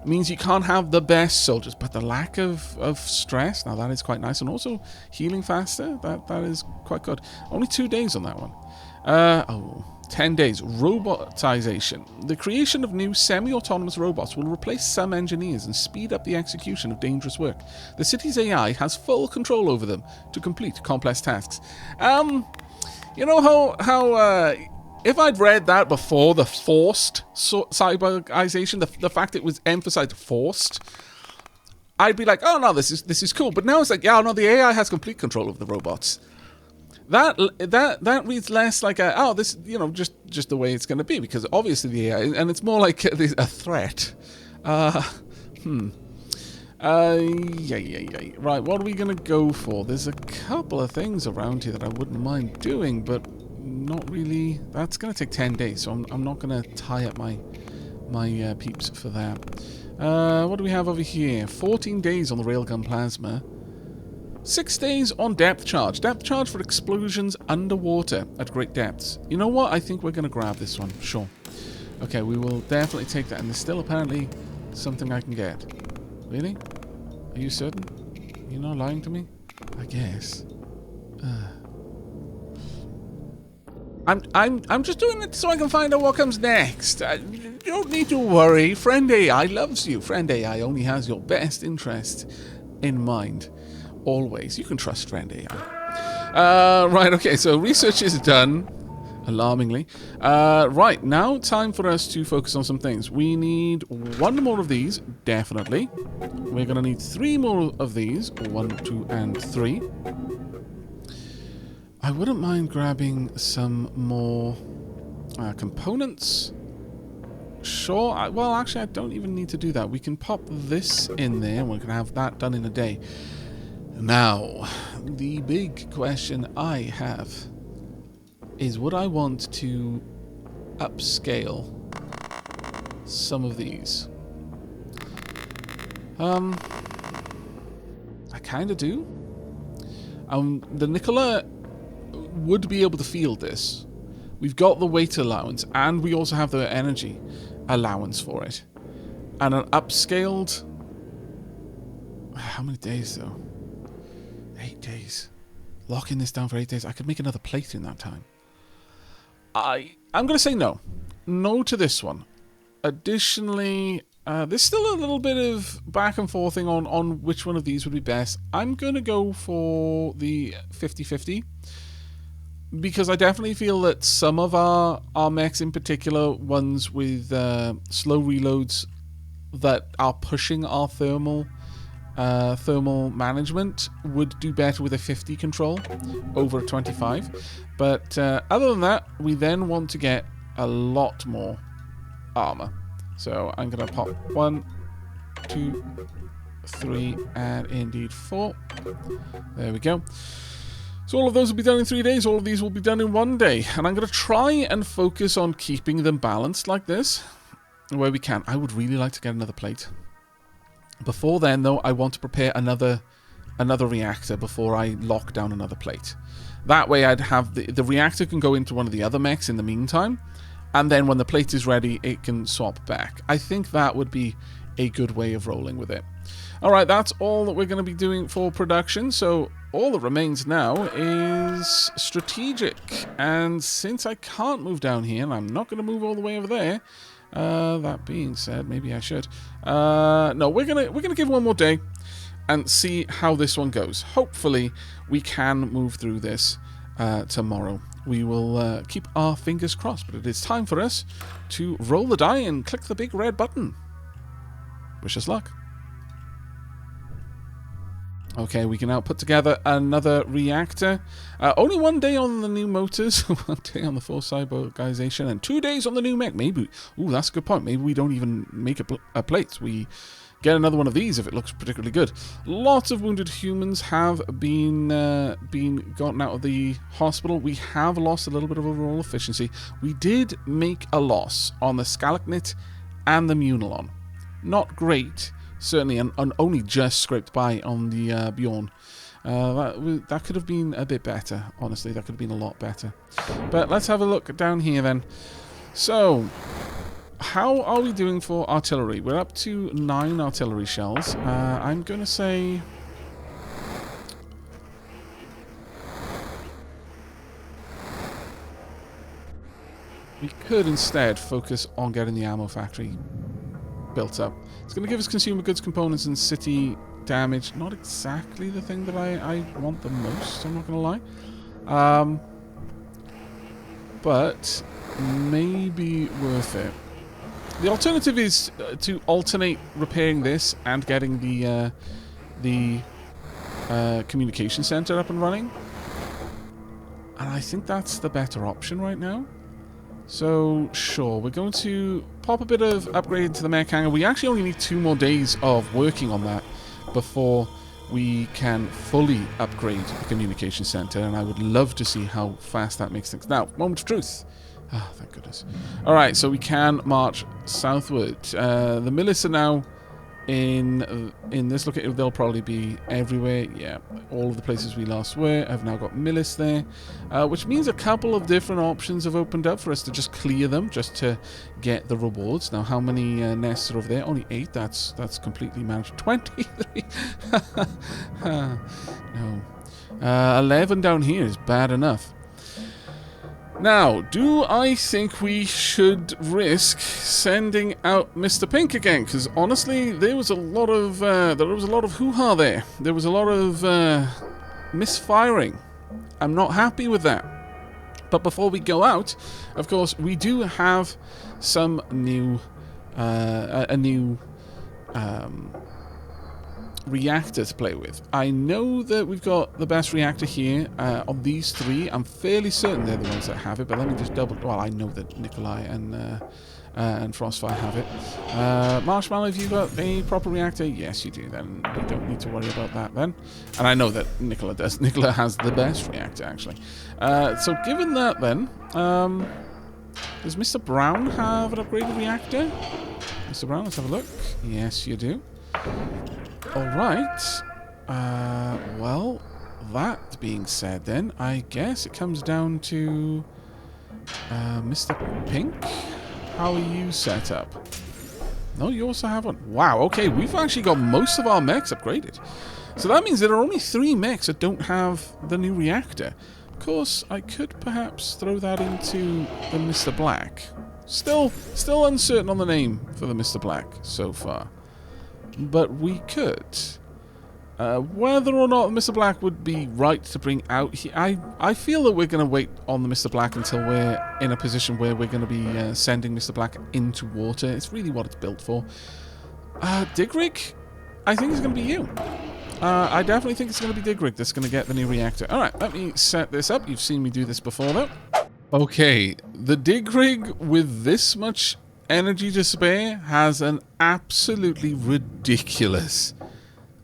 S1: means you can't have the best soldiers, but the lack of stress, now that is quite nice, and also healing faster, that is quite good. Only 2 days on that one. 10 days. Robotization. The creation of new semi-autonomous robots will replace some engineers and speed up the execution of dangerous work. The city's AI has full control over them to complete complex tasks. You know how if I'd read that before the forced cyborgization, the fact it was emphasized forced, I'd be like, oh no, this is cool. But now it's like, yeah, no, the AI has complete control of the robots. That reads less like this, you know, just the way it's going to be, because obviously the AI, and it's more like a threat. Yeah. Right, what are we going to go for? There's a couple of things around here that I wouldn't mind doing, but not really. That's going to take 10 days, so I'm not going to tie up my peeps for that. What do we have over here? 14 days on the railgun plasma. 6 days on depth charge. Depth charge for explosions underwater at great depths. You know what? I think we're going to grab this one. Sure. Okay, we will definitely take that. And there's still apparently something I can get. Really? Are you certain? You're not lying to me? I guess. I'm just doing it so I can find out what comes next. You don't need to worry. Friend AI loves you. Friend AI only has your best interest in mind. Always. You can trust Friend AI. Right, okay, so research is done. Alarmingly. Right, now time for us to focus on some things. We need 1 more of these, definitely. We're going to need 3 more of these. 1, 2, and 3. I wouldn't mind grabbing some more components. Sure. Well, actually, I don't even need to do that. We can pop this in there, and we can have that done in a day. Now, the big question I have is, would I want to upscale some of these? I kind of do. The Nicola would be able to field this. We've got the weight allowance, and we also have the energy allowance for it. And an upscaled... How many days, though? 8 days. Locking this down for 8 days. I could make another plate in that time. I'm going to say no. No to this one. Additionally, there's still a little bit of back and forthing on which one of these would be best. I'm going to go for the 50-50. Because I definitely feel that some of our mechs, in particular, ones with slow reloads that are pushing our thermal management, would do better with a 50 control over a 25. But other than that, we then want to get a lot more armor. So I'm going to pop 1, 2, 3, and indeed 4. There we go. So all of those will be done in 3 days. All of these will be done in 1 day. And I'm going to try and focus on keeping them balanced like this, where we can. I would really like to get another plate. Before then, though, I want to prepare another reactor before I lock down another plate. That way I'd have the reactor can go into one of the other mechs in the meantime, and then when the plate is ready, it can swap back. I think that would be a good way of rolling with it. Alright, that's all that we're going to be doing for production, so all that remains now is strategic. And since I can't move down here, and I'm not going to move all the way over there, that being said, maybe I should. No, we're gonna give one more day and see how this one goes. Hopefully, we can move through this tomorrow. We will keep our fingers crossed, but it is time for us to roll the die and click the big red button. Wish us luck. Okay, we can now put together another reactor. Only 1 day on the new motors, 1 day on the full cyborgization, and 2 days on the new mech. Maybe, ooh, that's a good point. Maybe we don't even make a plate. We get another one of these if it looks particularly good. Lots of wounded humans have been gotten out of the hospital. We have lost a little bit of overall efficiency. We did make a loss on the Skalaknit and the Munilon. Not great. Certainly, and only just scraped by on the Bjorn. That could have been a bit better, honestly. That could have been a lot better. But let's have a look down here then. So, how are we doing for artillery? We're up to 9 artillery shells. I'm going to say... we could instead focus on getting the ammo factory built up. It's going to give us consumer goods components and city damage. Not exactly the thing that I want the most, I'm not going to lie. But maybe worth it. The alternative is to alternate repairing this and getting the communication center up and running. And I think that's the better option right now. So, sure, we're going to pop a bit of upgrade to the mech hangar. We actually only need 2 more days of working on that before we can fully upgrade the communication center, and I would love to see how fast that makes things. Now, moment of truth. Ah, thank goodness. Alright, so we can march southward. The militia are now in this location. They'll probably be everywhere. Yeah, all of the places we last were have now got Millis there, which means a couple of different options have opened up for us to just clear them, just to get the rewards. Now, how many nests are over there? Only 8. That's completely managed. 23. No. 11 down here is bad enough. Now, do I think we should risk sending out Mr. Pink again? Because honestly, there was a lot of hoo-ha there. There was a lot of misfiring. I'm not happy with that. But before we go out, of course, we do have some new reactor to play with. I know that we've got the best reactor here of these 3. I'm fairly certain they're the ones that have it, but let me just double... well, I know that Nikolai and Frostfire have it. Marshmallow, have you got a proper reactor? Yes, you do, then you don't need to worry about that then. And I know that Nicola does. Nicola has the best reactor, actually. So given that then, does Mr. Brown have an upgraded reactor? Mr. Brown, let's have a look. Yes, you do. Alright, well, that being said then, I guess it comes down to Mr. Pink. How are you set up? No, you also have one. Wow, okay, we've actually got most of our mechs upgraded. So that means there are only 3 mechs that don't have the new reactor. Of course, I could perhaps throw that into the Mr. Black. Still uncertain on the name for the Mr. Black so far. But we could. Whether or not Mr. Black would be right to bring out... I feel that we're going to wait on the Mr. Black until we're in a position where we're going to be sending Mr. Black into water. It's really what it's built for. Digrig? I think it's going to be you. I definitely think it's going to be Digrig that's going to get the new reactor. Alright, let me set this up. You've seen me do this before, though. Okay, the Digrig with this much energy to spare has an absolutely ridiculous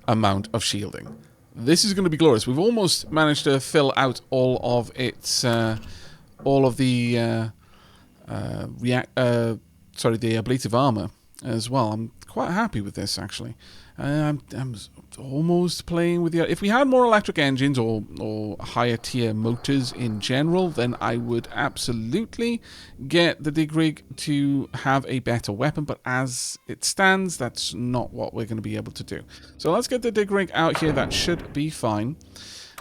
S1: amount of shielding. This is going to be glorious. We've almost managed to fill out all of its, all of the, the ablative armor as well. I'm quite happy with this, actually. I'm almost playing with the... If we had more electric engines or higher tier motors in general, then I would absolutely get the dig rig to have a better weapon. But as it stands, that's not what we're going to be able to do. So let's get the dig rig out here. That should be fine.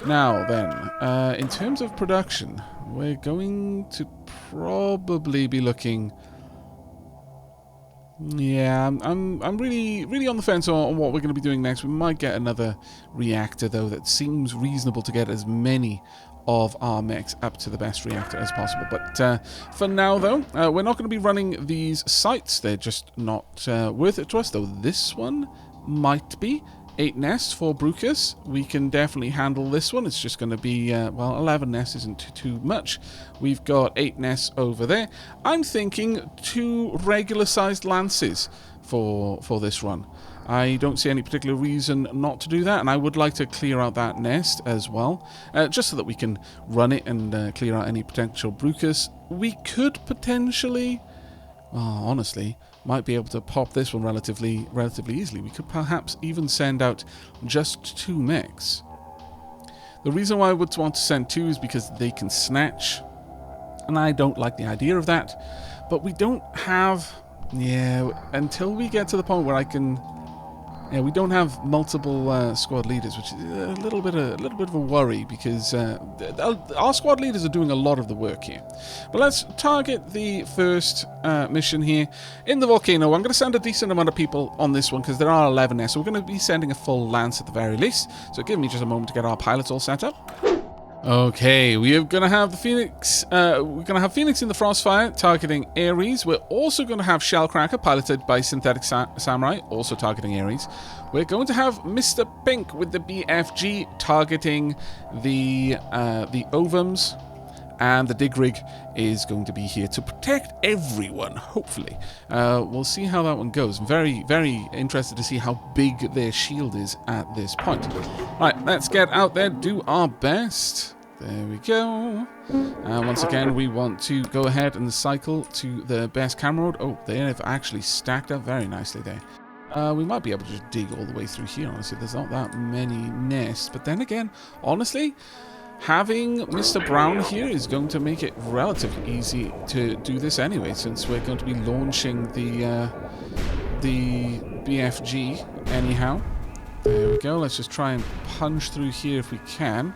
S1: Now then, in terms of production, we're going to probably be looking... Yeah, I'm really on the fence on what we're going to be doing next. We might get another reactor, though, that seems reasonable to get as many of our mechs up to the best reactor as possible. But for now, though, we're not going to be running these sites. They're just not worth it to us, though this one might be. 8 nests for Brucus. We can definitely handle this one. It's just going to be, well, 11 nests isn't too much. We've got 8 nests over there. I'm thinking 2 regular-sized lances for this run. I don't see any particular reason not to do that, and I would like to clear out that nest as well, just so that we can run it and clear out any potential Brucus. We could potentially, well, honestly, might be able to pop this one relatively easily. We could perhaps even send out just 2 mechs. The reason why I would want to send 2 is because they can snatch, and I don't like the idea of that. But we don't have... Yeah, until we get to the point where I can... Yeah, we don't have multiple squad leaders, which is a little bit of a worry, because our squad leaders are doing a lot of the work here. But let's target the first mission here in the volcano. I'm going to send a decent amount of people on this one because there are 11 there, so we're going to be sending a full lance at the very least. So give me just a moment to get our pilots all set up. Okay, we are going to have the Phoenix. We're going to have Phoenix in the Frostfire targeting Ares. We're also going to have Shellcracker piloted by Synthetic Samurai, also targeting Ares. We're going to have Mr. Pink with the BFG targeting the ovums, and the dig rig is going to be here to protect everyone. Hopefully, we'll see how that one goes. I'm very, very interested to see how big their shield is at this point. Right, let's get out there, do our best. There we go. Once again, we want to go ahead and cycle to the best camera mode. Oh, they have actually stacked up very nicely there. We might be able to just dig all the way through here, honestly. There's not that many nests. But then again, honestly, having Mr. Brown here is going to make it relatively easy to do this anyway, since we're going to be launching the BFG anyhow. There we go. Let's just try and punch through here if we can.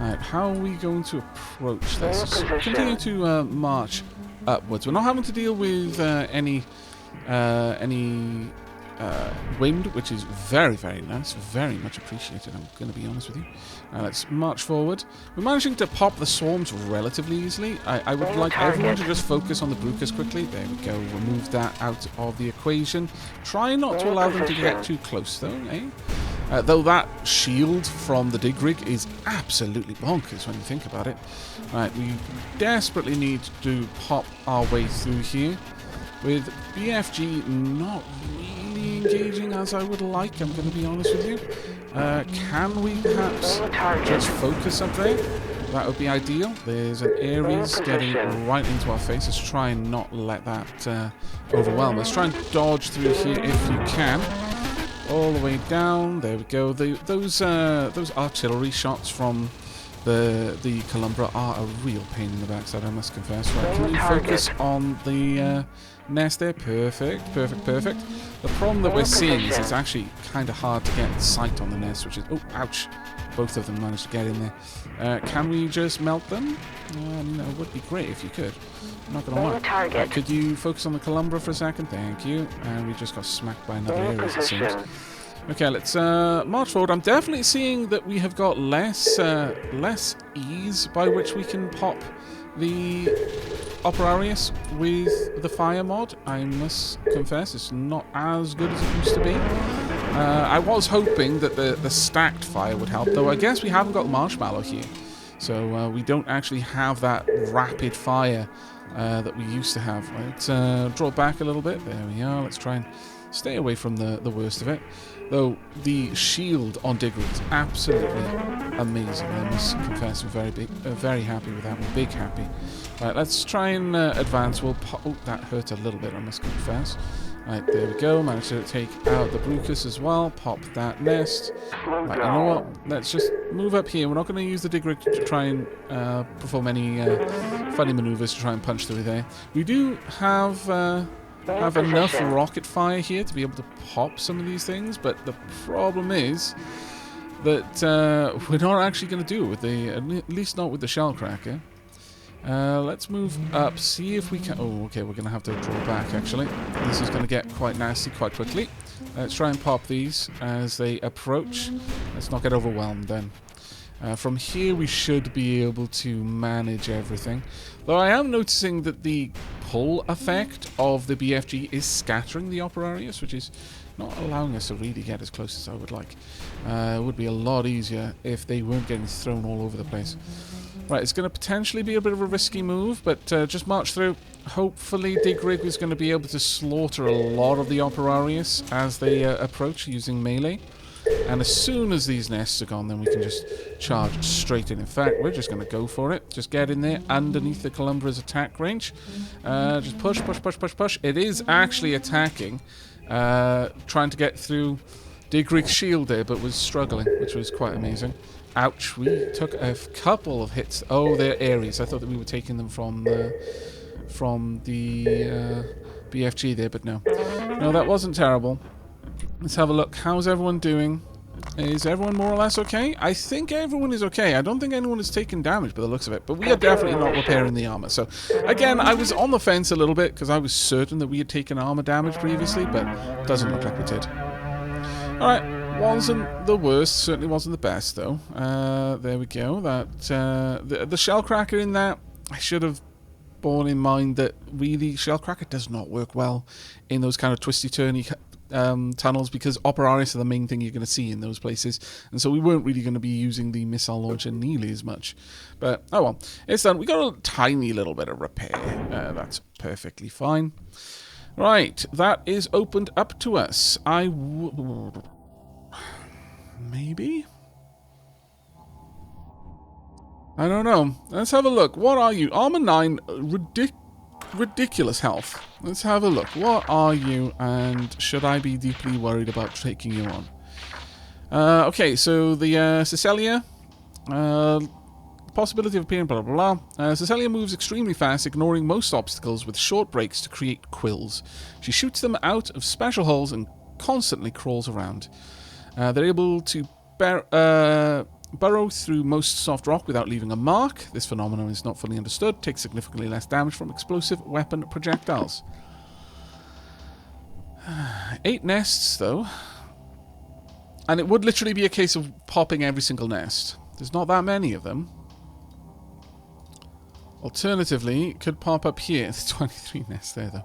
S1: Alright, how are we going to approach this? Just continue to march upwards. We're not having to deal with any wind, which is very, very nice. Very much appreciated, I'm going to be honest with you. Let's march forward. We're managing to pop the swarms relatively easily. I would like everyone to just focus on the Brucus quickly. There we go. Remove that out of the equation. Try not to allow them to get too close, though, eh? Though that shield from the dig rig is absolutely bonkers when you think about it. Right, we desperately need to pop our way through here. With BFG not really engaging as I would like, I'm going to be honest with you. Can we perhaps just focus up there? That would be ideal. There's an Ares getting right into our face. Let's try and not let that overwhelm us. Try and dodge through here if you can. All the way down. There we go. Those artillery shots from the Columbra are a real pain in the backside, I must confess. Right, can you focus on the nest there? Perfect, perfect, perfect. The problem that we're seeing is it's actually kind of hard to get sight on the nest, which is... Oh, ouch. Both of them managed to get in there. Can we just melt them? It would be great if you could. I'm not going to lie. Could you focus on the Columbra for a second? Thank you. And we just got smacked by another Ares, it seems. Okay, let's march forward. I'm definitely seeing that we have got less ease by which we can pop the Operarius with the fire mod. I must confess, it's not as good as it used to be. I was hoping that the stacked fire would help, though I guess we haven't got Marshmallow here. So we don't actually have that rapid fire that we used to have. Let's draw back a little bit. There we are. Let's try and stay away from the worst of it. Though the shield on Dig Rig is absolutely amazing. I must confess, I'm very happy with that one. Big happy. Right, let's try and advance. We'll oh, that hurt a little bit, I must confess. Right, there we go. Managed to take out the Brucus as well. Pop that nest. Right, you know what? Let's just move up here. We're not going to use the dig rig to try and perform any funny maneuvers to try and punch through there. We do have enough rocket fire here to be able to pop some of these things, but the problem is that we're not actually going to do it with the, at least not with the shell cracker. Let's move up, see if we can... Oh, okay, we're going to have to draw back, actually. This is going to get quite nasty quite quickly. Let's try and pop these as they approach. Let's not get overwhelmed then. From here, we should be able to manage everything. Though I am noticing that the pull effect of the BFG is scattering the Operarius, which is not allowing us to really get as close as I would like. It would be a lot easier if they weren't getting thrown all over the place. Right, it's going to potentially be a bit of a risky move, but just march through. Hopefully Dig Rig is going to be able to slaughter a lot of the Operarius as they approach using melee. And as soon as these nests are gone, then we can just charge straight in. In fact, we're just going to go for it. Just get in there underneath the Columbra's attack range. Just push, push, push, push, push. It is actually attacking, trying to get through Dig Rig's shield there, but was struggling, which was quite amazing. Ouch, we took a couple of hits. Oh, they're Ares. I thought that we were taking them from the BFG there, but no. No, that wasn't terrible. Let's have a look. How's everyone doing? Is everyone more or less okay? I think everyone is okay. I don't think anyone has taken damage by the looks of it, but we are definitely not repairing the armor. So, again, I was on the fence a little bit because I was certain that we had taken armor damage previously, but it doesn't look like we did. Alright. Wasn't the worst, certainly wasn't the best though. There we go. That the shellcracker in that, I should have borne in mind that really shellcracker does not work well in those kind of twisty-turny tunnels, because Operarius are the main thing you're going to see in those places, and so we weren't really going to be using the missile launcher nearly as much. But oh well, it's done. We got a tiny little bit of repair. That's perfectly fine. Right, that is opened up to us. Maybe? I don't know. Let's have a look. What are you? Armor 9, ridiculous health. Let's have a look. What are you, and should I be deeply worried about taking you on? Okay, so the Cecilia, possibility of appearing, blah, blah, blah. Cecilia moves extremely fast, ignoring most obstacles with short breaks to create quills. She shoots them out of special holes and constantly crawls around. They're able to burrow through most soft rock without leaving a mark. This phenomenon is not fully understood. Takes significantly less damage from explosive weapon projectiles. 8 nests, though. And it would literally be a case of popping every single nest. There's not that many of them. Alternatively, it could pop up here. There's 23 nests there, though.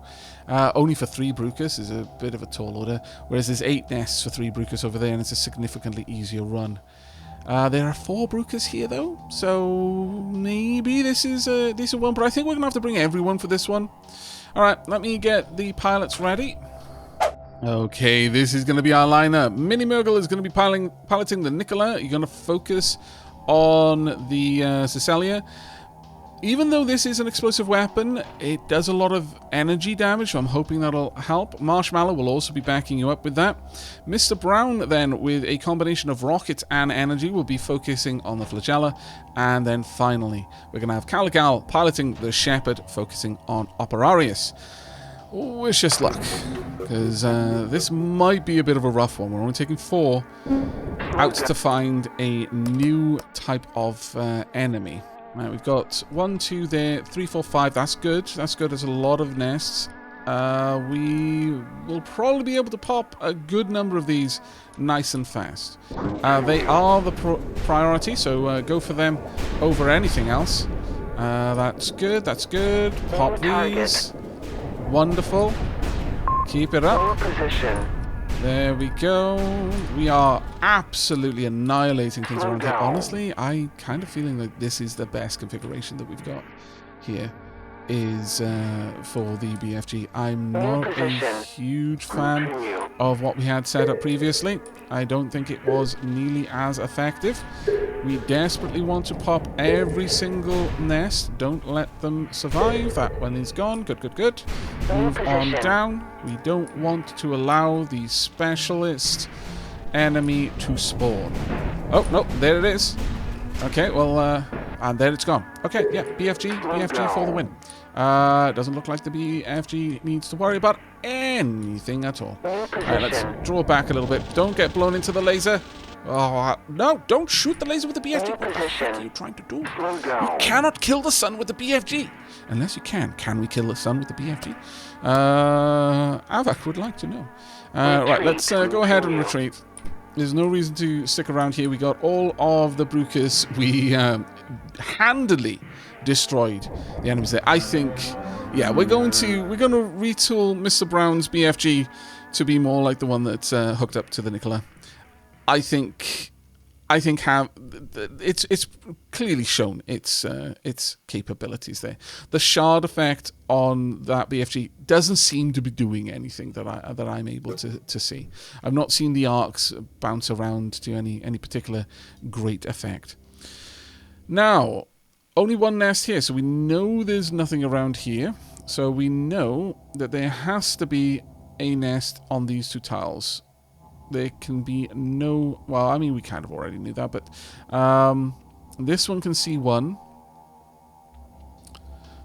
S1: Only for 3 Brucus is a bit of a tall order, whereas there's 8 nests for 3 Brucus over there, and it's a significantly easier run. There are 4 Brucus here, though, so maybe this is a decent one, but I think we're going to have to bring everyone for this one. Alright, let me get the pilots ready. Okay, this is going to be our lineup. Mini Murgle is going to be piloting the Nicola. You're going to focus on the Cecilia. Even though this is an explosive weapon, it does a lot of energy damage, so I'm hoping that'll help. Marshmallow will also be backing you up with that. Mr. Brown, then, with a combination of rockets and energy, will be focusing on the Flagella. And then, finally, we're going to have Caligal piloting the Shepherd, focusing on Operarius. Wish us luck, because this might be a bit of a rough one. We're only taking 4 out to find a new type of enemy. Right, we've got 1, 2 there, 3, 4, 5. That's good. That's good. There's a lot of nests. We will probably be able to pop a good number of these nice and fast. They are the priority, so go for them over anything else. That's good. That's good. Pop these. Wonderful. Keep it up. There we go. We are absolutely annihilating things around here. Honestly, I kind of feeling that this is the best configuration that we've got here is for the BFG. I'm not a huge fan of what we had set up previously. I don't think it was nearly as effective. We desperately want to pop every single nest. Don't let them survive. That one is gone. Good, good, good. Move on down. We don't want to allow the specialist enemy to spawn. Oh, no, there it is. Okay, well, and there it's gone. Okay, yeah, BFG for the win. Doesn't look like the BFG needs to worry about anything at all. Alright, let's draw back a little bit. Don't get blown into the laser. Oh, no, don't shoot the laser with the BFG. What the heck are you trying to do? You cannot kill the sun with the BFG. Unless you can. Can we kill the sun with the BFG? Aavak would like to know. Right, let's go ahead and retreat. There's no reason to stick around here. We got all of the Brukers. We handily destroyed the enemies there. I think, yeah, we're going to retool Mr. Brown's BFG to be more like the one that's hooked up to the Nicola. I think it's clearly shown its capabilities there. The shard effect on that BFG doesn't seem to be doing anything that I'm able to see. I've not seen the arcs bounce around to any particular great effect. Now, only one nest here, so we know there's nothing around here. So we know that there has to be a nest on these two tiles. There can be no... Well, I mean, we kind of already knew that, but this one can see one.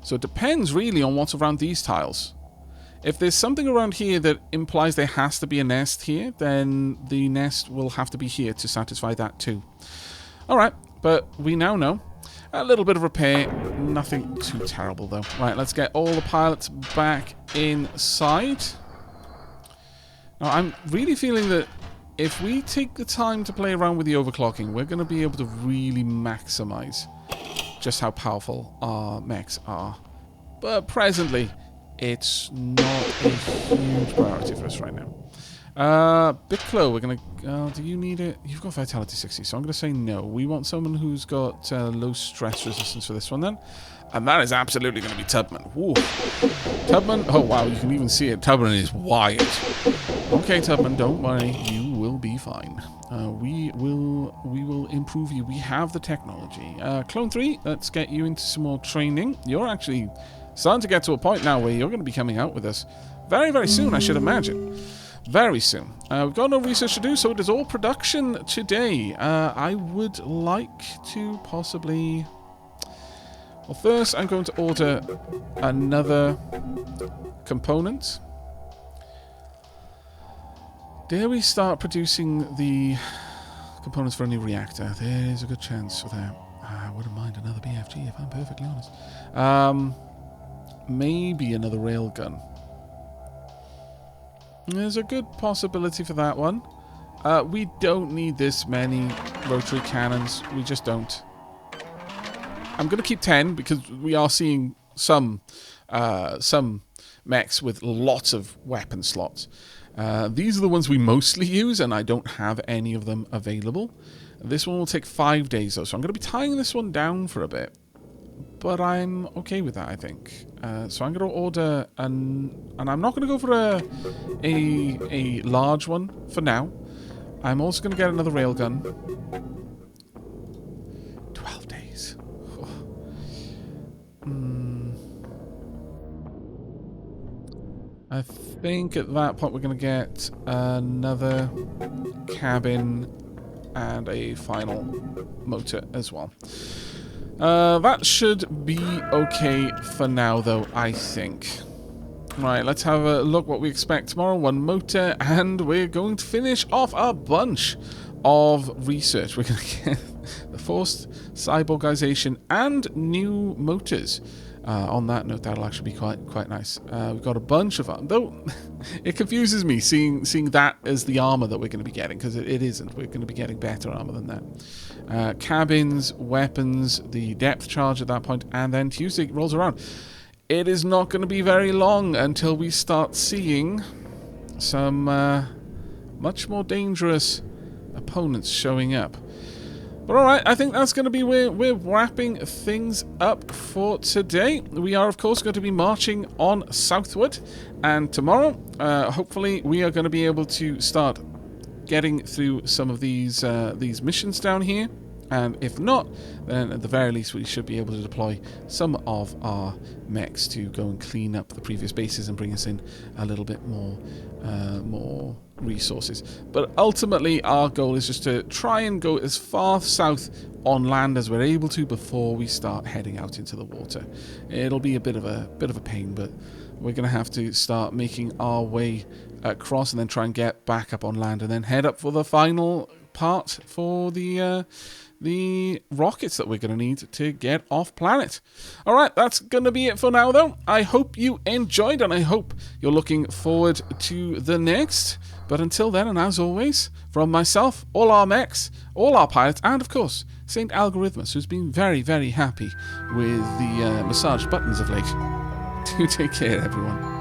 S1: So it depends really on what's around these tiles. If there's something around here that implies there has to be a nest here, then the nest will have to be here to satisfy that too. Alright, but we now know. A little bit of repair, nothing too terrible though. Right, let's get all the pilots back inside. Now, I'm really feeling that if we take the time to play around with the overclocking, we're going to be able to really maximize just how powerful our mechs are. But presently, it's not a huge priority for us right now. Biclo, we're going to... do you need it? You've got Vitality 60, so I'm going to say no. We want someone who's got low stress resistance for this one then. And that is absolutely going to be Tubman. Ooh. Tubman, oh wow, you can even see it. Tubman is wired. Okay, Tubman, don't worry. You will be fine. We will improve you. We have the technology. Clone 3, let's get you into some more training. You're actually starting to get to a point now where you're going to be coming out with us very, very soon, I should imagine. Very soon. We've got no research to do, so it is all production today. I would like to possibly... Well, first I'm going to order another component. Dare we start producing the components for a new reactor? There is a good chance for that. I wouldn't mind another BFG if I'm perfectly honest. Maybe another railgun. There's a good possibility for that one. We don't need this many rotary cannons. We just don't. I'm going to keep 10 because we are seeing some mechs with lots of weapon slots. These are the ones we mostly use, and I don't have any of them available. This one will take 5 days, though, so I'm going to be tying this one down for a bit. But I'm okay with that, I think. So I'm going to order and I'm not going to go for a large one for now. I'm also going to get another railgun. 12 days. I think at that point we're going to get another cabin and a final motor as well. That should be okay for now, though, I think. Right, let's have a look what we expect tomorrow. One motor, and we're going to finish off a bunch of research. We're going to get the forced cyborgization and new motors. On that note, that'll actually be quite nice. We've got a bunch of them, though it confuses me seeing that as the armor that we're going to be getting, because it isn't. We're going to be getting better armor than that. Cabins, weapons, the depth charge at that point, and then Tuesday rolls around. It is not going to be very long until we start seeing some much more dangerous opponents showing up. But alright, I think that's going to be where we're wrapping things up for today. We are, of course, going to be marching on southward. And tomorrow, hopefully, we are going to be able to start getting through some of these missions down here. And if not, then at the very least we should be able to deploy some of our mechs to go and clean up the previous bases and bring us in a little bit more resources. But ultimately our goal is just to try and go as far south on land as we're able to before we start heading out into the water. It'll be a bit of a pain, but we're going to have to start making our way across and then try and get back up on land and then head up for the final part for the rockets that we're going to need to get off planet. Alright, that's going to be it for now though. I hope you enjoyed and I hope you're looking forward to the next. But until then, and as always, from myself, all our mechs, all our pilots, and of course, Saint Algorithmus, who's been very, very happy with the massage buttons of late. Do take care, everyone.